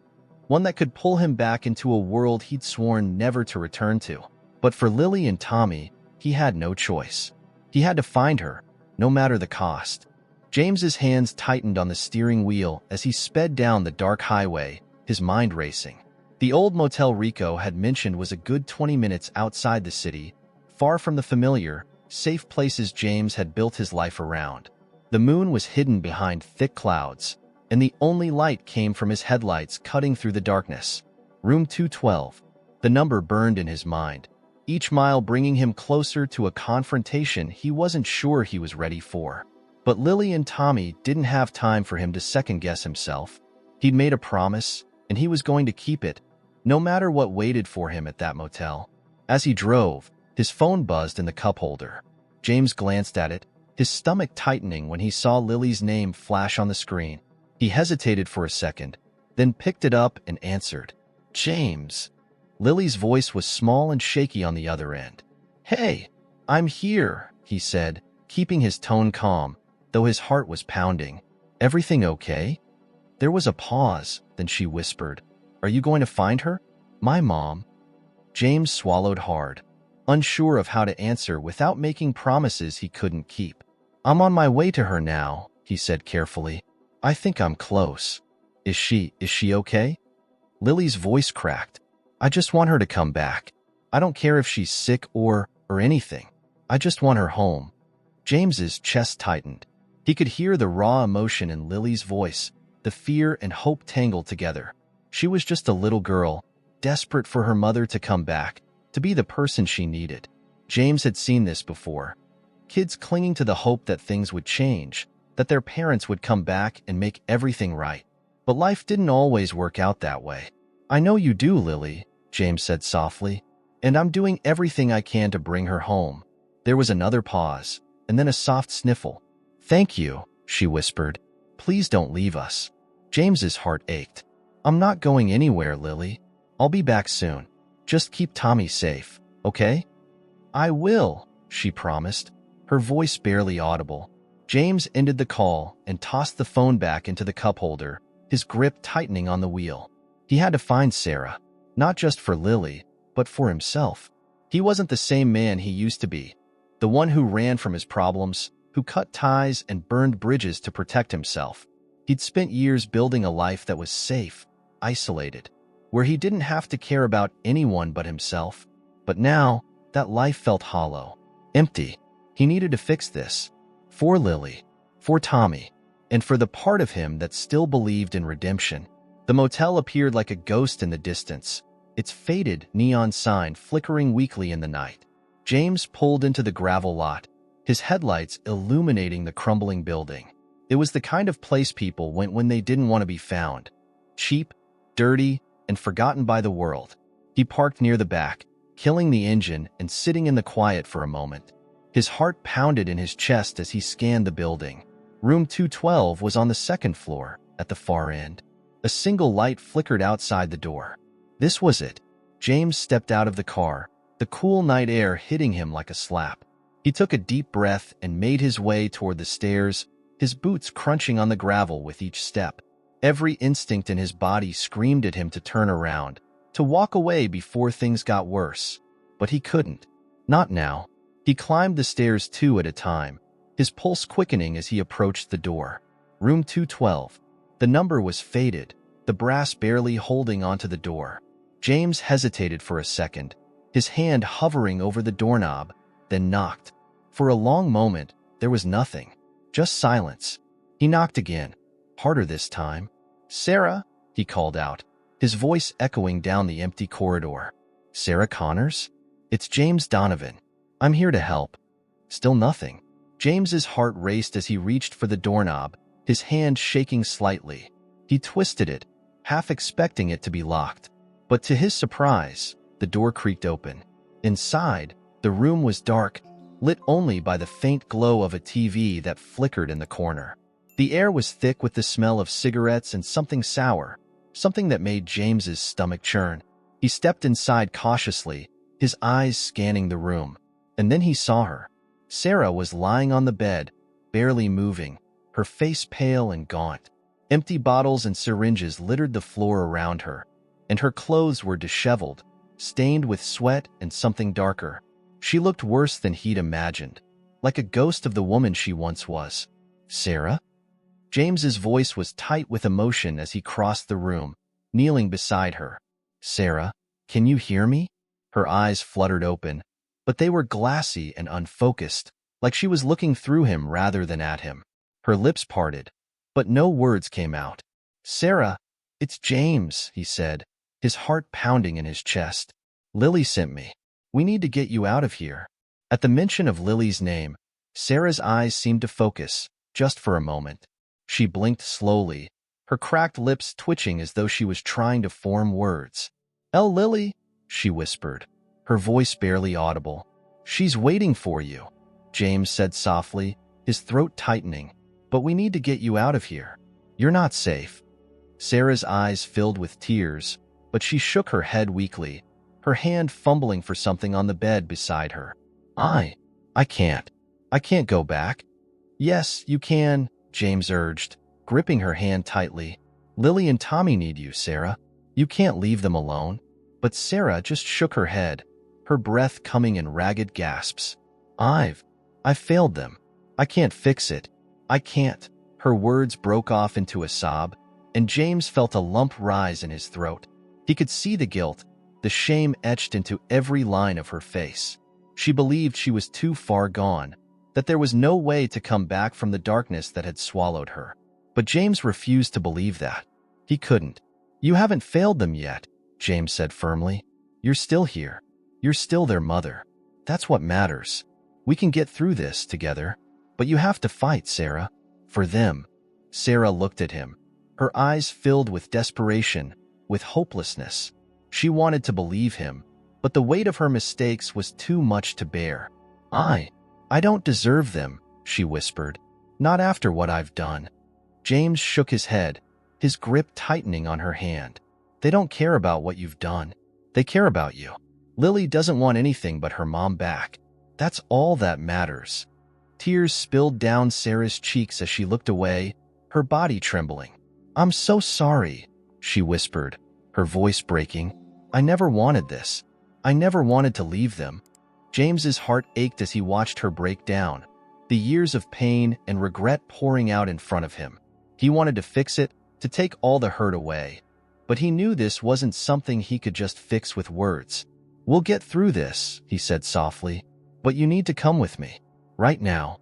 one that could pull him back into a world he'd sworn never to return to. But for Lily and Tommy, he had no choice. He had to find her, no matter the cost. James's hands tightened on the steering wheel as he sped down the dark highway, his mind racing. The old motel Rico had mentioned was a good 20 minutes outside the city, far from the familiar, safe places James had built his life around. The moon was hidden behind thick clouds, and the only light came from his headlights cutting through the darkness. Room 212. The number burned in his mind, each mile bringing him closer to a confrontation he wasn't sure he was ready for. But Lily and Tommy didn't have time for him to second-guess himself. He'd made a promise, and he was going to keep it, no matter what waited for him at that motel. As he drove, his phone buzzed in the cup holder. James glanced at it, his stomach tightening when he saw Lily's name flash on the screen. He hesitated for a second, then picked it up and answered. "James." Lily's voice was small and shaky on the other end. "Hey, I'm here," he said, keeping his tone calm, though his heart was pounding. "Everything okay?" There was a pause, then she whispered, "Are you going to find her? My mom?" James swallowed hard, unsure of how to answer without making promises he couldn't keep. "I'm on my way to her now," he said carefully. "I think I'm close." Is she okay?" Lily's voice cracked. "I just want her to come back. I don't care if she's sick or anything. I just want her home." James's chest tightened. He could hear the raw emotion in Lily's voice, the fear and hope tangled together. She was just a little girl, desperate for her mother to come back, to be the person she needed. James had seen this before. Kids clinging to the hope that things would change, that their parents would come back and make everything right. But life didn't always work out that way. "I know you do, Lily," James said softly, "and I'm doing everything I can to bring her home." There was another pause, and then a soft sniffle. "Thank you," she whispered. "Please don't leave us." James's heart ached. "I'm not going anywhere, Lily. I'll be back soon. Just keep Tommy safe, okay?" "I will," she promised, her voice barely audible. James ended the call and tossed the phone back into the cup holder, his grip tightening on the wheel. He had to find Sarah, not just for Lily, but for himself. He wasn't the same man he used to be, the one who ran from his problems, who cut ties and burned bridges to protect himself. He'd spent years building a life that was safe, isolated, where he didn't have to care about anyone but himself. But now, that life felt hollow, empty. He needed to fix this. For Lily, for Tommy, and for the part of him that still believed in redemption. The motel appeared like a ghost in the distance, its faded neon sign flickering weakly in the night. James pulled into the gravel lot, his headlights illuminating the crumbling building. It was the kind of place people went when they didn't want to be found. Cheap, dirty, and forgotten by the world. He parked near the back, killing the engine and sitting in the quiet for a moment. His heart pounded in his chest as he scanned the building. Room 212 was on the second floor, at the far end. A single light flickered outside the door. This was it. James stepped out of the car, the cool night air hitting him like a slap. He took a deep breath and made his way toward the stairs, his boots crunching on the gravel with each step. Every instinct in his body screamed at him to turn around, to walk away before things got worse. But he couldn't. Not now. He climbed the stairs two at a time, his pulse quickening as he approached the door. Room 212. The number was faded, the brass barely holding onto the door. James hesitated for a second, his hand hovering over the doorknob, then knocked. For a long moment, there was nothing, just silence. He knocked again, harder this time. "Sarah," he called out, his voice echoing down the empty corridor. "Sarah Connors? It's James Donovan. I'm here to help." Still nothing. James's heart raced as he reached for the doorknob, his hand shaking slightly. He twisted it, half expecting it to be locked. But to his surprise, the door creaked open. Inside, the room was dark, lit only by the faint glow of a TV that flickered in the corner. The air was thick with the smell of cigarettes and something sour, something that made James's stomach churn. He stepped inside cautiously, his eyes scanning the room. And then he saw her. Sarah was lying on the bed, barely moving, her face pale and gaunt. Empty bottles and syringes littered the floor around her, and her clothes were disheveled, stained with sweat and something darker. She looked worse than he'd imagined, like a ghost of the woman she once was. "Sarah?" James's voice was tight with emotion as he crossed the room, kneeling beside her. "Sarah, can you hear me?" Her eyes fluttered open, but they were glassy and unfocused, like she was looking through him rather than at him. Her lips parted, but no words came out. "Sarah, it's James," he said, his heart pounding in his chest. "Lily sent me. We need to get you out of here." At the mention of Lily's name, Sarah's eyes seemed to focus, just for a moment. She blinked slowly, her cracked lips twitching as though she was trying to form words. Lily," she whispered, her voice barely audible. "She's waiting for you," James said softly, his throat tightening. "But we need to get you out of here. You're not safe." Sarah's eyes filled with tears, but she shook her head weakly, her hand fumbling for something on the bed beside her. I can't. I can't go back." "Yes, you can," James urged, gripping her hand tightly. "Lily and Tommy need you, Sarah. You can't leave them alone." But Sarah just shook her head, her breath coming in ragged gasps. I've failed them. I can't fix it. I can't." Her words broke off into a sob, and James felt a lump rise in his throat. He could see the guilt, the shame etched into every line of her face. She believed she was too far gone, that there was no way to come back from the darkness that had swallowed her. But James refused to believe that. He couldn't. "You haven't failed them yet," James said firmly. "You're still here. You're still their mother. That's what matters. We can get through this together, but you have to fight, Sarah. For them." Sarah looked at him, her eyes filled with desperation, with hopelessness. She wanted to believe him, but the weight of her mistakes was too much to bear. I don't deserve them," she whispered. "Not after what I've done." James shook his head, his grip tightening on her hand. "They don't care about what you've done. They care about you. Lily doesn't want anything but her mom back. That's all that matters." Tears spilled down Sarah's cheeks as she looked away, her body trembling. "I'm so sorry," she whispered, her voice breaking. "I never wanted this. I never wanted to leave them." James's heart ached as he watched her break down, the years of pain and regret pouring out in front of him. He wanted to fix it, to take all the hurt away. But he knew this wasn't something he could just fix with words. "We'll get through this," he said softly, "but you need to come with me. Right now."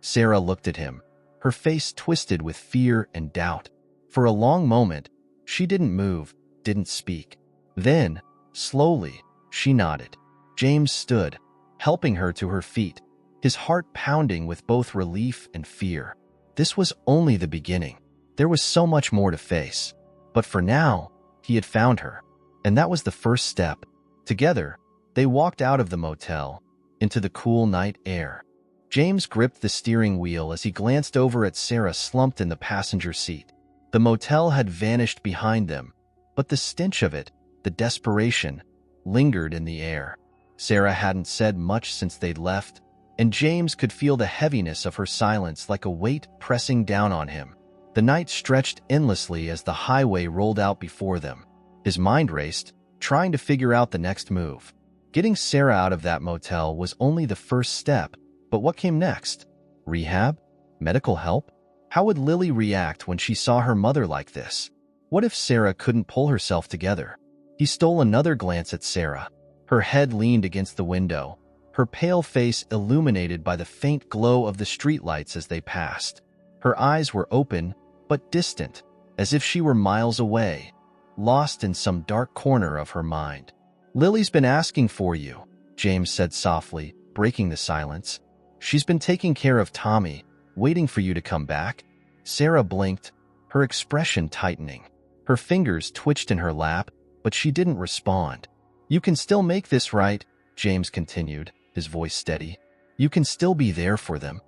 Sarah looked at him, her face twisted with fear and doubt. For a long moment, she didn't move, didn't speak. Then, slowly, she nodded. James stood, helping her to her feet, his heart pounding with both relief and fear. This was only the beginning. There was so much more to face. But for now, he had found her, and that was the first step. Together, they walked out of the motel, into the cool night air. James gripped the steering wheel as he glanced over at Sarah slumped in the passenger seat. The motel had vanished behind them, but the stench of it, the desperation, lingered in the air. Sarah hadn't said much since they'd left, and James could feel the heaviness of her silence like a weight pressing down on him. The night stretched endlessly as the highway rolled out before them. His mind raced, trying to figure out the next move. Getting Sarah out of that motel was only the first step, but what came next? Rehab? Medical help? How would Lily react when she saw her mother like this? What if Sarah couldn't pull herself together? He stole another glance at Sarah. Her head leaned against the window, her pale face illuminated by the faint glow of the streetlights as they passed. Her eyes were open, but distant, as if she were miles away, lost in some dark corner of her mind. "Lily's been asking for you," James said softly, breaking the silence. "She's been taking care of Tommy, waiting for you to come back." Sarah blinked, her expression tightening. Her fingers twitched in her lap, but she didn't respond. "You can still make this right," James continued, his voice steady. You can still be there for them.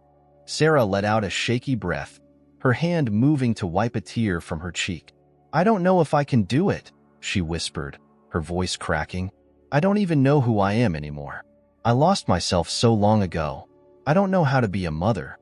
Sarah let out a shaky breath, her hand moving to wipe a tear from her cheek. I don't know if I can do it, she whispered, her voice cracking. I don't even know who I am anymore. I lost myself so long ago. I don't know how to be a mother.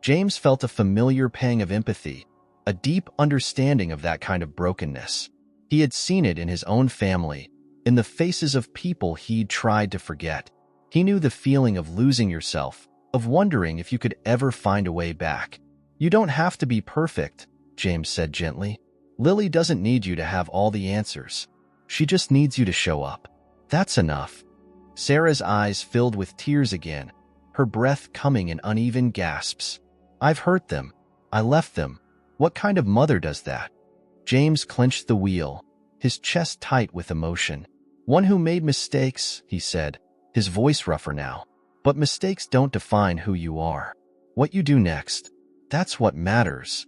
James felt a familiar pang of empathy, a deep understanding of that kind of brokenness. He had seen it in his own family, in the faces of people he'd tried to forget. He knew the feeling of losing yourself, of wondering if you could ever find a way back. You don't have to be perfect, James said gently. Lily doesn't need you to have all the answers. She just needs you to show up. That's enough. Sarah's eyes filled with tears again, her breath coming in uneven gasps. I've hurt them. I left them. What kind of mother does that? James clenched the wheel, his chest tight with emotion. One who made mistakes, he said, his voice rougher now. But mistakes don't define who you are. What you do next, that's what matters.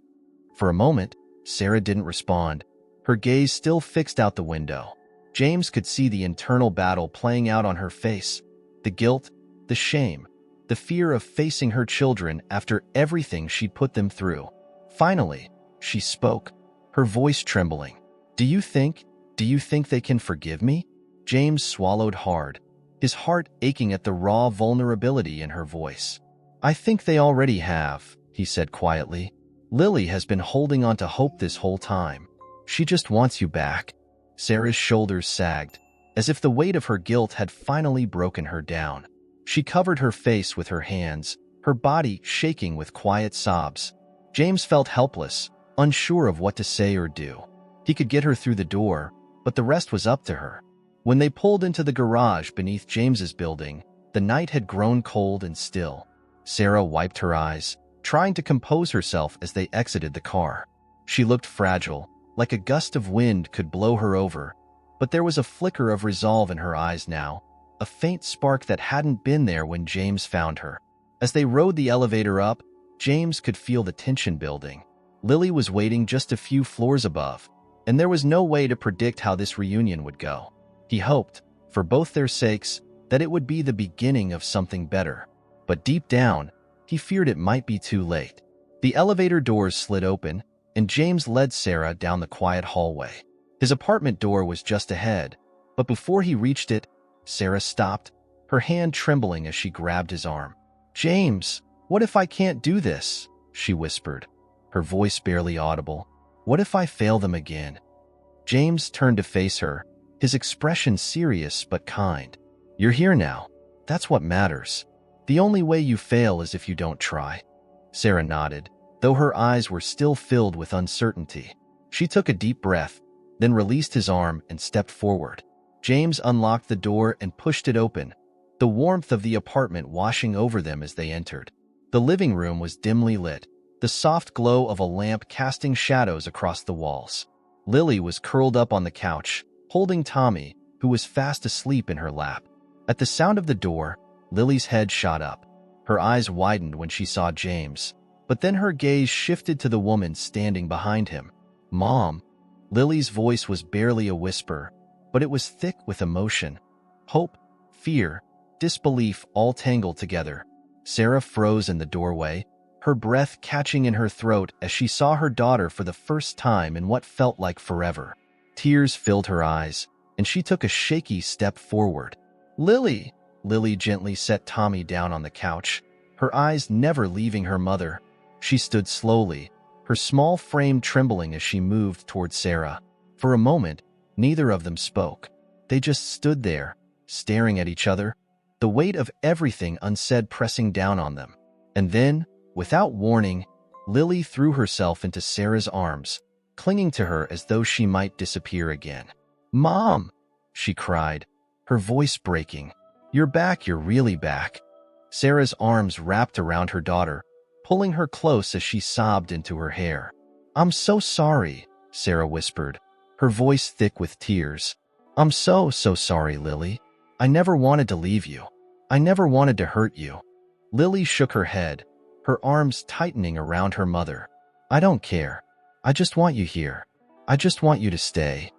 For a moment, Sarah didn't respond, her gaze still fixed out the window. James could see the internal battle playing out on her face, the guilt, the shame, the fear of facing her children after everything she'd put them through. Finally, she spoke, her voice trembling. Do you think they can forgive me? James swallowed hard, his heart aching at the raw vulnerability in her voice. I think they already have, he said quietly. Lily has been holding on to hope this whole time. She just wants you back. Sarah's shoulders sagged, as if the weight of her guilt had finally broken her down. She covered her face with her hands, her body shaking with quiet sobs. James felt helpless, unsure of what to say or do. He could get her through the door, but the rest was up to her. When they pulled into the garage beneath James's building, the night had grown cold and still. Sarah wiped her eyes, trying to compose herself as they exited the car. She looked fragile, like a gust of wind could blow her over, but there was a flicker of resolve in her eyes now, a faint spark that hadn't been there when James found her. As they rode the elevator up, James could feel the tension building. Lily was waiting just a few floors above, and there was no way to predict how this reunion would go. He hoped, for both their sakes, that it would be the beginning of something better. But deep down, he feared it might be too late. The elevator doors slid open, and James led Sarah down the quiet hallway. His apartment door was just ahead, but before he reached it, Sarah stopped, her hand trembling as she grabbed his arm. James, what if I can't do this? She whispered, her voice barely audible. What if I fail them again? James turned to face her, his expression serious but kind. You're here now. That's what matters. The only way you fail is if you don't try. Sarah nodded, though her eyes were still filled with uncertainty. She took a deep breath, then released his arm and stepped forward. James unlocked the door and pushed it open, the warmth of the apartment washing over them as they entered. The living room was dimly lit, the soft glow of a lamp casting shadows across the walls. Lily was curled up on the couch, holding Tommy, who was fast asleep in her lap. At the sound of the door, Lily's head shot up. Her eyes widened when she saw James, but then her gaze shifted to the woman standing behind him. Mom. Lily's voice was barely a whisper, but it was thick with emotion. Hope, fear, disbelief all tangled together. Sarah froze in the doorway, her breath catching in her throat as she saw her daughter for the first time in what felt like forever. Tears filled her eyes, and she took a shaky step forward. Lily! Lily gently set Tommy down on the couch, her eyes never leaving her mother. She stood slowly, her small frame trembling as she moved toward Sarah. For a moment, neither of them spoke. They just stood there, staring at each other, the weight of everything unsaid pressing down on them. And then, without warning, Lily threw herself into Sarah's arms, clinging to her as though she might disappear again. Mom! She cried, her voice breaking. You're back, you're really back. Sarah's arms wrapped around her daughter, pulling her close as she sobbed into her hair. I'm so sorry, Sarah whispered, her voice thick with tears. I'm so sorry, Lily. I never wanted to leave you. I never wanted to hurt you. Lily shook her head, her arms tightening around her mother. I don't care. I just want you here. I just want you to stay.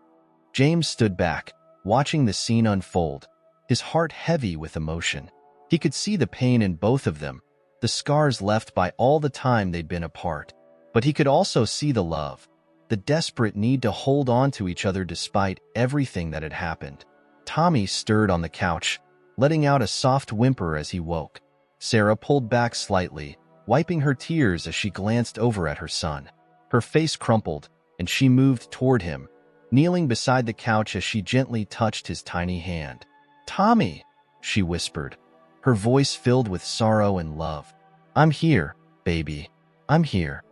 James stood back, watching the scene unfold, his heart heavy with emotion. He could see the pain in both of them, the scars left by all the time they'd been apart. But he could also see the love, the desperate need to hold on to each other despite everything that had happened. Tommy stirred on the couch, letting out a soft whimper as he woke. Sarah pulled back slightly, wiping her tears as she glanced over at her son. Her face crumpled, and she moved toward him, kneeling beside the couch as she gently touched his tiny hand. "Tommy," she whispered, her voice filled with sorrow and love. "I'm here, baby. I'm here."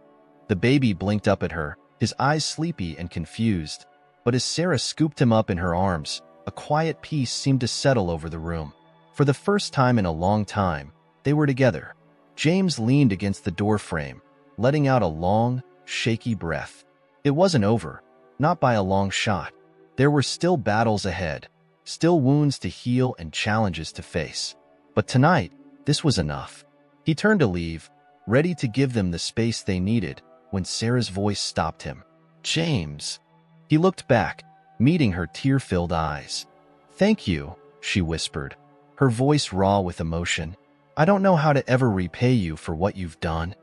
The baby blinked up at her, his eyes sleepy and confused. But as Sarah scooped him up in her arms, a quiet peace seemed to settle over the room. For the first time in a long time, they were together. James leaned against the doorframe, letting out a long, shaky breath. It wasn't over, not by a long shot. There were still battles ahead, still wounds to heal and challenges to face. But tonight, this was enough. He turned to leave, ready to give them the space they needed, when Sarah's voice stopped him. "James." He looked back, meeting her tear-filled eyes. "Thank you," she whispered, her voice raw with emotion. "I don't know how to ever repay you for what you've done."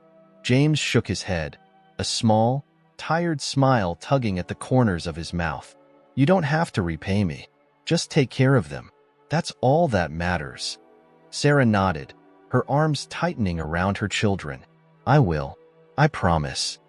James shook his head, a small, tired smile tugging at the corners of his mouth. "You don't have to repay me. Just take care of them. That's all that matters." Sarah nodded, her arms tightening around her children. "I will. I promise."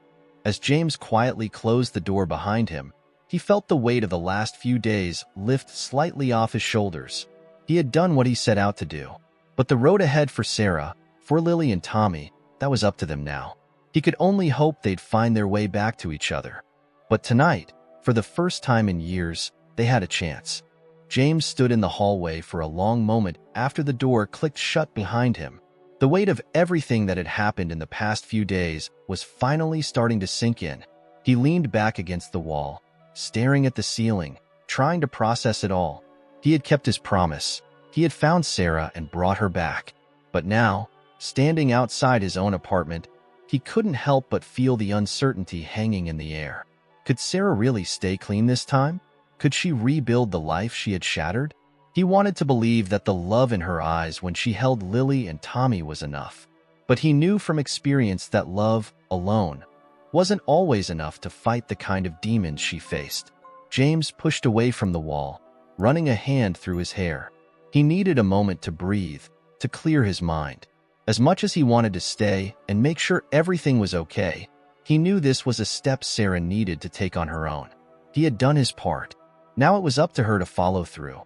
As James quietly closed the door behind him, he felt the weight of the last few days lift slightly off his shoulders. He had done what he set out to do. But the road ahead for Sarah, for Lily and Tommy, that was up to them now. He could only hope they'd find their way back to each other. But tonight, for the first time in years, they had a chance. James stood in the hallway for a long moment after the door clicked shut behind him. The weight of everything that had happened in the past few days was finally starting to sink in. He leaned back against the wall, staring at the ceiling, trying to process it all. He had kept his promise. He had found Sarah and brought her back. But now, standing outside his own apartment, he couldn't help but feel the uncertainty hanging in the air. Could Sarah really stay clean this time? Could she rebuild the life she had shattered? He wanted to believe that the love in her eyes when she held Lily and Tommy was enough. But he knew from experience that love, alone, wasn't always enough to fight the kind of demons she faced. James pushed away from the wall, running a hand through his hair. He needed a moment to breathe, to clear his mind. As much as he wanted to stay and make sure everything was okay, he knew this was a step Sarah needed to take on her own. He had done his part. Now it was up to her to follow through.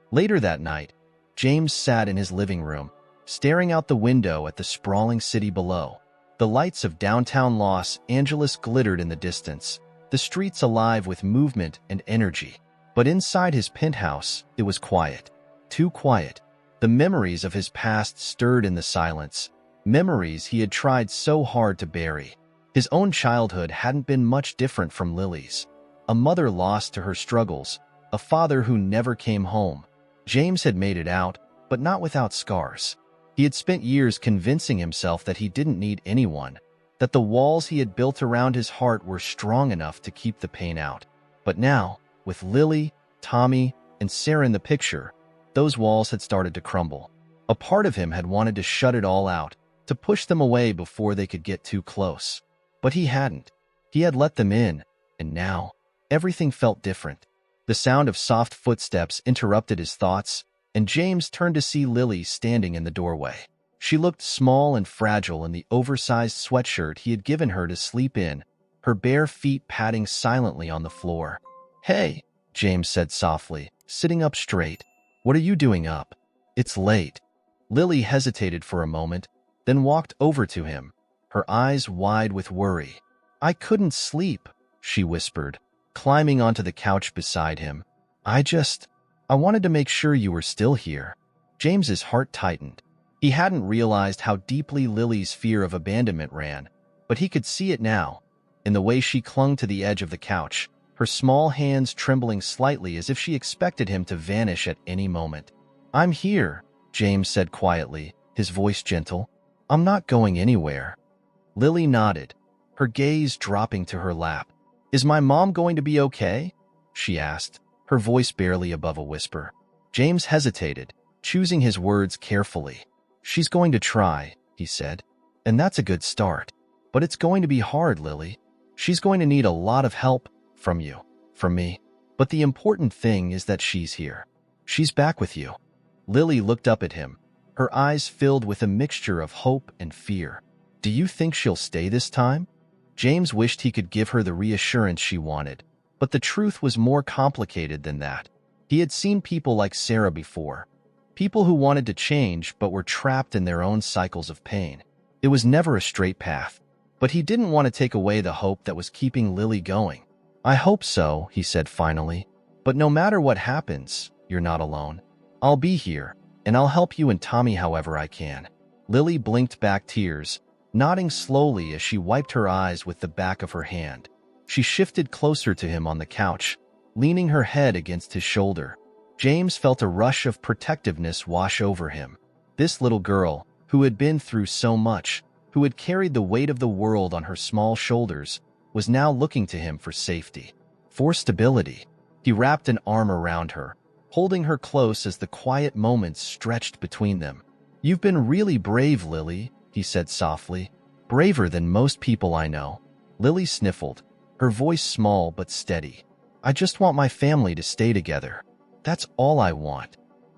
Later that night, James sat in his living room, staring out the window at the sprawling city below. The lights of downtown Los Angeles glittered in the distance, the streets alive with movement and energy. But inside his penthouse, it was quiet. Too quiet. The memories of his past stirred in the silence, memories he had tried so hard to bury. His own childhood hadn't been much different from Lily's. A mother lost to her struggles, a father who never came home. James had made it out, but not without scars. He had spent years convincing himself that he didn't need anyone, that the walls he had built around his heart were strong enough to keep the pain out. But now, with Lily, Tommy, and Sarah in the picture, those walls had started to crumble. A part of him had wanted to shut it all out, to push them away before they could get too close. But he hadn't. He had let them in, and now, everything felt different. The sound of soft footsteps interrupted his thoughts, and James turned to see Lily standing in the doorway. She looked small and fragile in the oversized sweatshirt he had given her to sleep in, her bare feet padding silently on the floor. "Hey," James said softly, sitting up straight. "What are you doing up? It's late." Lily hesitated for a moment, then walked over to him, her eyes wide with worry. "I couldn't sleep," she whispered, climbing onto the couch beside him. I wanted to make sure you were still here." James's heart tightened. He hadn't realized how deeply Lily's fear of abandonment ran, but he could see it now, in the way she clung to the edge of the couch, her small hands trembling slightly as if she expected him to vanish at any moment. "I'm here," James said quietly, his voice gentle. "I'm not going anywhere." Lily nodded, her gaze dropping to her lap. "Is my mom going to be okay?" she asked, her voice barely above a whisper. James hesitated, choosing his words carefully. "She's going to try," he said, "and that's a good start. But it's going to be hard, Lily. She's going to need a lot of help from you, from me. But the important thing is that she's here. She's back with you." Lily looked up at him, her eyes filled with a mixture of hope and fear. "Do you think she'll stay this time?" James wished he could give her the reassurance she wanted, but the truth was more complicated than that. He had seen people like Sarah before, people who wanted to change but were trapped in their own cycles of pain. It was never a straight path, but he didn't want to take away the hope that was keeping Lily going. "I hope so," he said finally. "But no matter what happens, you're not alone. I'll be here, and I'll help you and Tommy however I can." Lily blinked back tears, nodding slowly as she wiped her eyes with the back of her hand. She shifted closer to him on the couch, leaning her head against his shoulder. James felt a rush of protectiveness wash over him. This little girl, who had been through so much, who had carried the weight of the world on her small shoulders, was now looking to him for safety, for stability. He wrapped an arm around her, holding her close as the quiet moments stretched between them. "You've been really brave, Lily," he said softly. "Braver than most people I know." Lily sniffled, her voice small but steady. "I just want my family to stay together. That's all I want."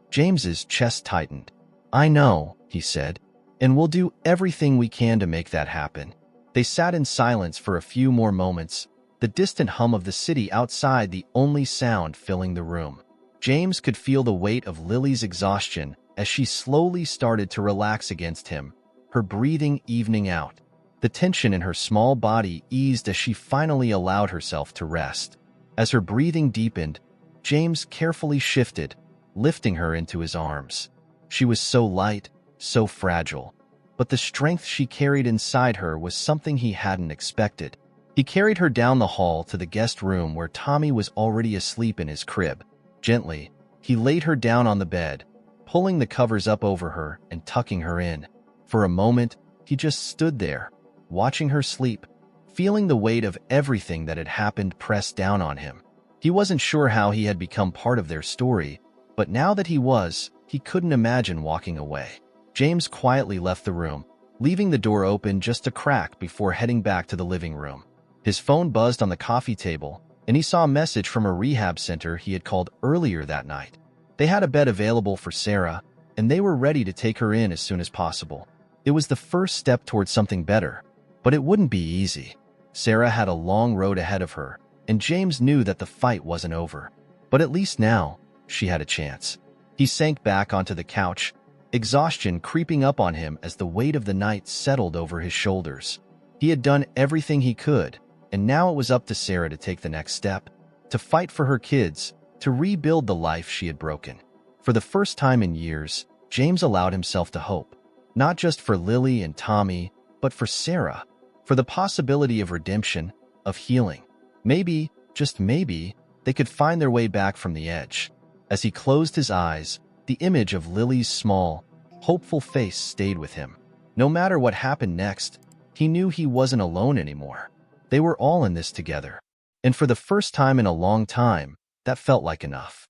James's chest tightened. "I know," he said, "and we'll do everything we can to make that happen." They sat in silence for a few more moments, the distant hum of the city outside the only sound filling the room. James could feel the weight of Lily's exhaustion as she slowly started to relax against him, her breathing evening out. The tension in her small body eased as she finally allowed herself to rest. As her breathing deepened, James carefully shifted, lifting her into his arms. She was so light, so fragile, but the strength she carried inside her was something he hadn't expected. He carried her down the hall to the guest room where Tommy was already asleep in his crib. Gently, he laid her down on the bed, pulling the covers up over her and tucking her in. For a moment, he just stood there, watching her sleep, feeling the weight of everything that had happened pressed down on him. He wasn't sure how he had become part of their story, but now that he was, he couldn't imagine walking away. James quietly left the room, leaving the door open just a crack before heading back to the living room. His phone buzzed on the coffee table, and he saw a message from a rehab center he had called earlier that night. They had a bed available for Sarah, and they were ready to take her in as soon as possible. It was the first step towards something better, but it wouldn't be easy. Sarah had a long road ahead of her, and James knew that the fight wasn't over. But at least now, she had a chance. He sank back onto the couch, exhaustion creeping up on him as the weight of the night settled over his shoulders. He had done everything he could, and now it was up to Sarah to take the next step, to fight for her kids, to rebuild the life she had broken. For the first time in years, James allowed himself to hope, not just for Lily and Tommy, but for Sarah, for the possibility of redemption, of healing. Maybe, just maybe, they could find their way back from the edge. As he closed his eyes, the image of Lily's small, hopeful face stayed with him. No matter what happened next, he knew he wasn't alone anymore. They were all in this together. And for the first time in a long time, that felt like enough.